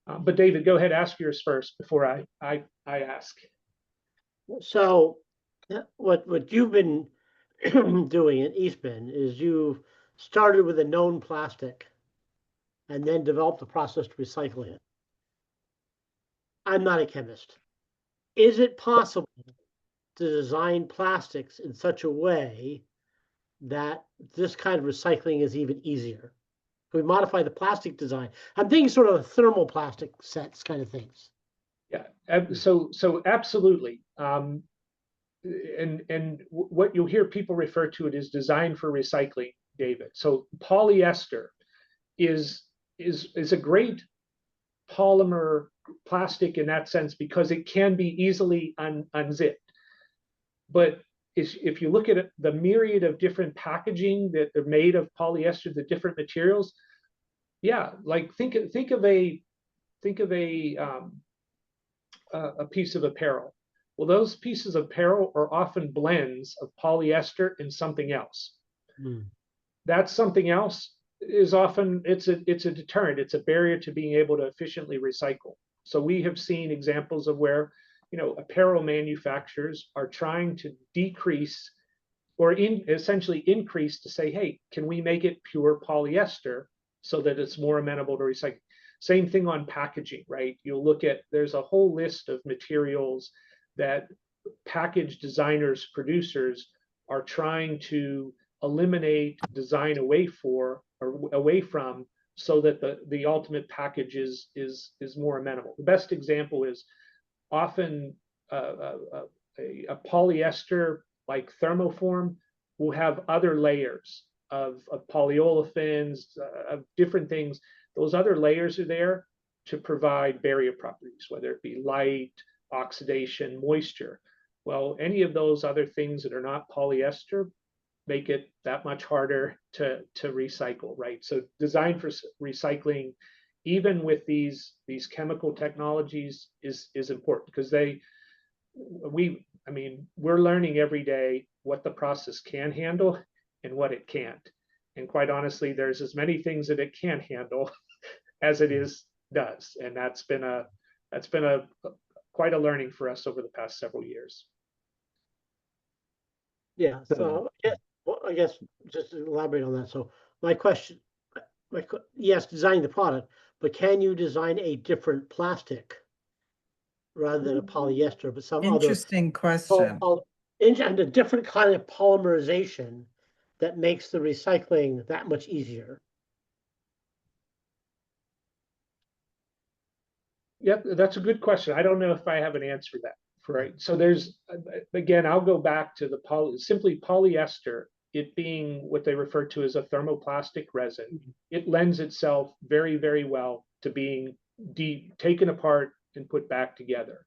[SPEAKER 2] But David, go ahead, ask yours first before I ask.
[SPEAKER 5] So what you've been doing at Eastman is you started with a known plastic and then developed the process to recycle it. I'm not a chemist. Is it possible to design plastics in such a way that this kind of recycling is even easier? Can we modify the plastic design? I'm thinking sort of thermal plastic sets kind of things.
[SPEAKER 2] Yeah, so absolutely. And what you'll hear people refer to it as design for recycling, David. So polyester is a great polymer plastic in that sense because it can be easily unzipped. But if you look at the myriad of different packaging that are made of polyester, the different materials, yeah, like think of a piece of apparel. Well, those pieces of apparel are often blends of polyester and something else. That something else is often it's a deterrent. It's a barrier to being able to efficiently recycle. So we have seen examples of where, you know, apparel manufacturers are trying to decrease or essentially increase to say, hey, can we make it pure polyester so that it's more amenable to recycling? Same thing on packaging, right? You'll look at, there's a whole list of materials that package designers, producers are trying to eliminate, design away from, so that the ultimate package is more amenable. The best example is often a polyester like thermoform will have other layers of polyolefins, of different things. Those other layers are there to provide barrier properties, whether it be light, oxidation, moisture. Well, any of those other things that are not polyester make it that much harder to recycle, right? So design for recycling, even with these chemical technologies, is important because we're learning every day what the process can handle and what it can't. And quite honestly, there's as many things that it can't handle as it does. And that's been quite a learning for us over the past several years.
[SPEAKER 5] Yeah. So I guess just to elaborate on that. So my question, yes, designing the product, but can you design a different plastic rather than a polyester, but some
[SPEAKER 6] Interesting question.
[SPEAKER 5] and a different kind of polymerization that makes the recycling that much easier?
[SPEAKER 2] Yep, that's a good question. I don't know if I have an answer for that. Right. So there's, again, I'll go back to the simply polyester, it being what they refer to as a thermoplastic resin. It lends itself very, very well to being taken apart and put back together.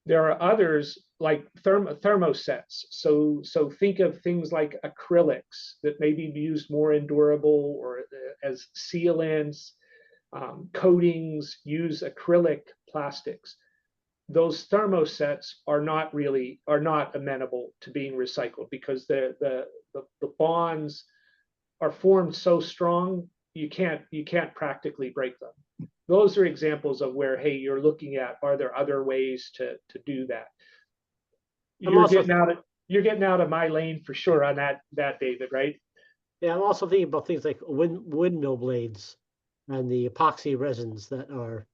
[SPEAKER 2] There are others like thermosets. So think of things like acrylics that may be used more in durable or as sealants, coatings, use acrylic plastics. Those thermosets are not amenable to being recycled because the bonds are formed so strong you can't practically break them. Those are examples of where, hey, you're looking at, are there other ways to do that? You're getting out of my lane for sure on that, David, right?
[SPEAKER 5] Yeah, I'm also thinking about things like windmill blades and the epoxy resins that are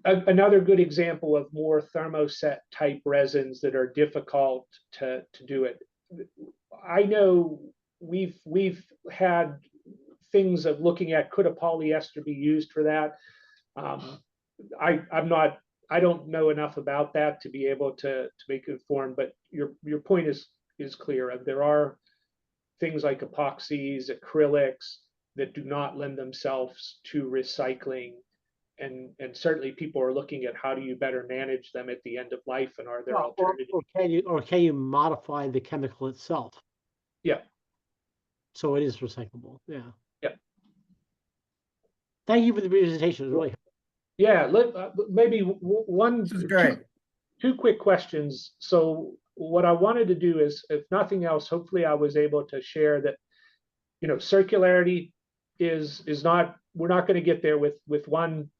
[SPEAKER 2] another good example of more thermoset type resins that are difficult to do it. I know we've had things of looking at, could a polyester be used for that? I don't know enough about that to be able to make informed, but your point is clear. There are things like epoxies, acrylics that do not lend themselves to recycling. And certainly people are looking at how do you better manage them at the end of life, and are there alternatives?
[SPEAKER 5] Or can you modify the chemical itself?
[SPEAKER 2] Yeah.
[SPEAKER 5] So it is recyclable. Yeah.
[SPEAKER 2] Yeah.
[SPEAKER 5] Thank you for the presentation. It was really
[SPEAKER 2] yeah. Maybe two quick questions. So what I wanted to do is, if nothing else, hopefully I was able to share that, you know, circularity is not, we're not going to get there with one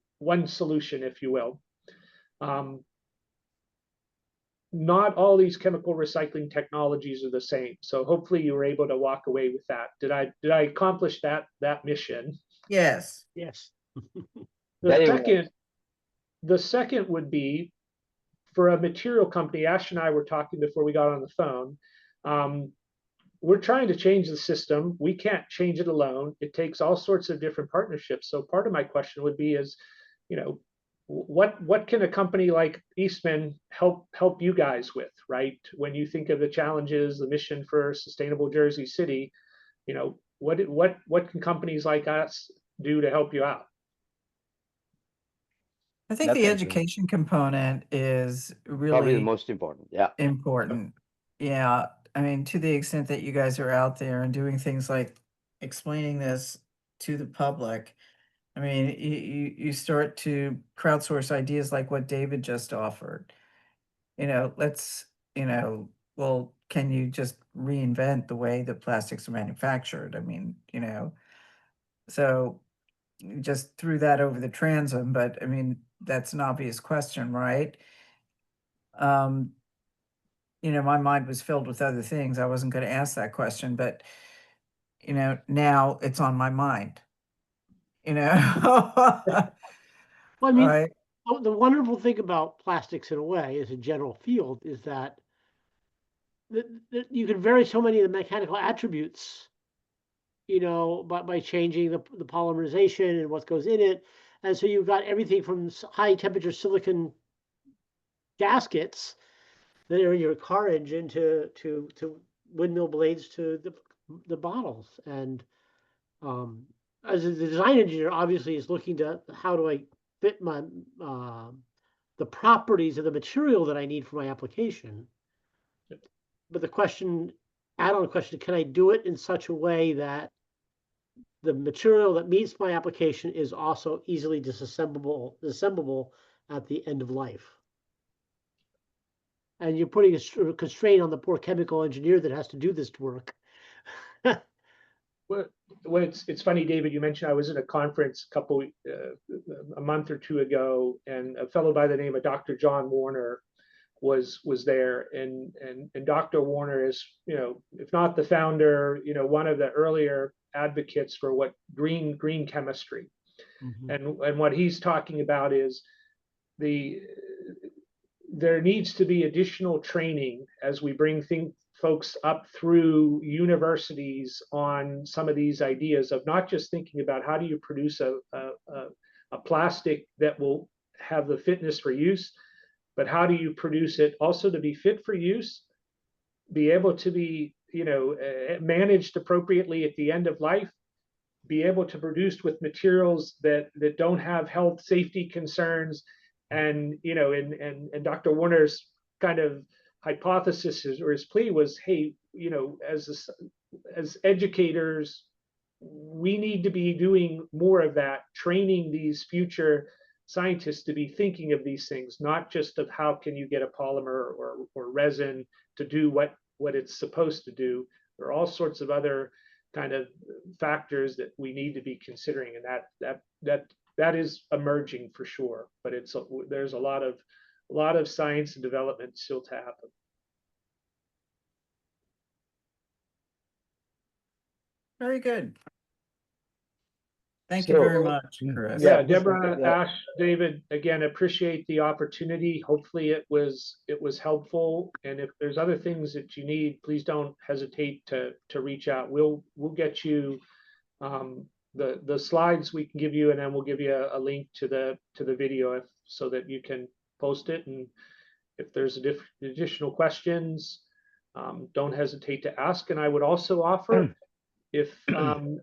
[SPEAKER 2] solution, if you will. Not all these chemical recycling technologies are the same. So hopefully you were able to walk away with that. Did I accomplish that mission?
[SPEAKER 6] Yes.
[SPEAKER 5] Yes.
[SPEAKER 2] The second would be for a material company. Ash and I were talking before we got on the phone. We're trying to change the system. We can't change it alone. It takes all sorts of different partnerships. So part of my question would be is, you know, what can a company like Eastman help you guys with, right? When you think of the challenges, the mission for sustainable Jersey City, you know, what can companies like us do to help you out?
[SPEAKER 6] I think the
[SPEAKER 1] Definitely.
[SPEAKER 6] education component is
[SPEAKER 1] Probably the
[SPEAKER 6] really
[SPEAKER 1] most important. Yeah.
[SPEAKER 6] important. Yeah, I mean, to the extent that you guys are out there and doing things like explaining this to the public, I mean, you start to crowdsource ideas like what David just offered. Let's, well, can you just reinvent the way that plastics are manufactured? I mean, so just threw that over the transom, but I mean, that's an obvious question, right? My mind was filled with other things. I wasn't going to ask that question, but now it's on my mind.
[SPEAKER 5] Well, I mean,
[SPEAKER 6] Right.
[SPEAKER 5] the wonderful thing about plastics in a way, as a general field, is that you can vary so many of the mechanical attributes, by changing the polymerization and what goes in it. And so you've got everything from high temperature silicon gaskets that are in your car engine to windmill blades to the bottles. And as a design engineer, obviously is looking to how do I fit my the properties of the material that I need for my application. But the add-on question, can I do it in such a way that the material that meets my application is also easily disassemblable at the end of life? And you're putting a constraint on the poor chemical engineer that has to do this work.
[SPEAKER 2] Well, it's funny, David, you mentioned I was at a conference a month or two ago, and a fellow by the name of Dr. John Warner was there, and Dr. Warner is, if not the founder, one of the earlier advocates for what green chemistry. And what he's talking about is there needs to be additional training as we bring folks up through universities on some of these ideas of not just thinking about how do you produce a plastic that will have the fitness for use, but how do you produce it also to be fit for use, be able to be managed appropriately at the end of life, be able to produce with materials that don't have health safety concerns. And and Dr. Warner's kind of hypothesis or his plea was, hey, as educators, we need to be doing more of that, training these future scientists to be thinking of these things, not just of how can you get a polymer or resin to do what it's supposed to do. There are all sorts of other kind of factors that we need to be considering, and that is emerging for sure. But there's a lot of science and development still to happen.
[SPEAKER 6] Very good. Thank you very much, Chris.
[SPEAKER 2] Yeah, Deborah, Ash, David, again, appreciate the opportunity. Hopefully it was helpful. And if there's other things that you need, please don't hesitate to reach out. We'll get you the slides we can give you, and then we'll give you a link to the video so that you can post it. And if there's additional questions, don't hesitate to ask. And I would also offer, if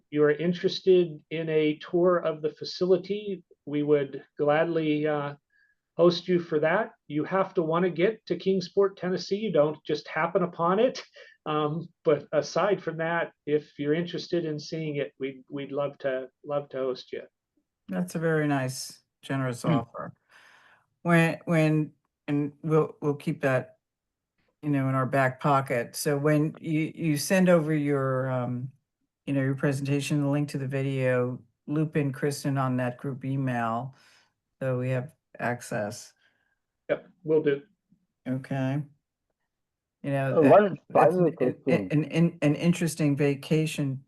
[SPEAKER 2] you're interested in a tour of the facility, we would gladly host you for that. You have to want to get to Kingsport, Tennessee. You don't just happen upon it. But aside from that, if you're interested in seeing it, we'd love to host you.
[SPEAKER 6] That's a very nice, generous offer. And we'll keep that, in our back pocket. So when you send over your your presentation, the link to the video, loop in Kristen on that group email so we have access.
[SPEAKER 2] Yep, will do.
[SPEAKER 6] Okay.
[SPEAKER 1] One
[SPEAKER 6] That's
[SPEAKER 1] final question.
[SPEAKER 6] an interesting vacation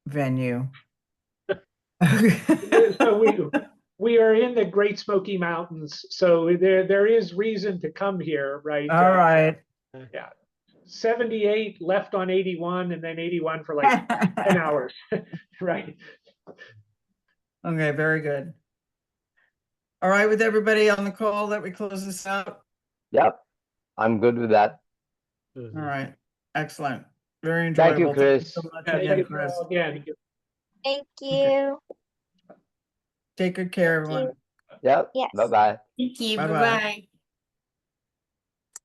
[SPEAKER 6] venue.
[SPEAKER 2] So we are in the Great Smoky Mountains, so there is reason to come here, right?
[SPEAKER 6] All right.
[SPEAKER 2] Yeah. 78 left on 81, and then 81 for like 10 hours. Right.
[SPEAKER 6] Okay, very good. All right, with everybody on the call, that we close this out.
[SPEAKER 1] Yep, I'm good with that.
[SPEAKER 6] All right, excellent. Very enjoyable.
[SPEAKER 1] Thank you, Chris.
[SPEAKER 6] so much
[SPEAKER 2] Thank
[SPEAKER 6] again,
[SPEAKER 2] you
[SPEAKER 6] Chris.
[SPEAKER 2] again.
[SPEAKER 11] Thank you.
[SPEAKER 6] Take good care,
[SPEAKER 11] Thank you.
[SPEAKER 6] everyone.
[SPEAKER 1] Yep.
[SPEAKER 11] Yes.
[SPEAKER 1] Bye-bye.
[SPEAKER 7] Thank you.
[SPEAKER 6] Bye-bye.
[SPEAKER 7] Bye-bye.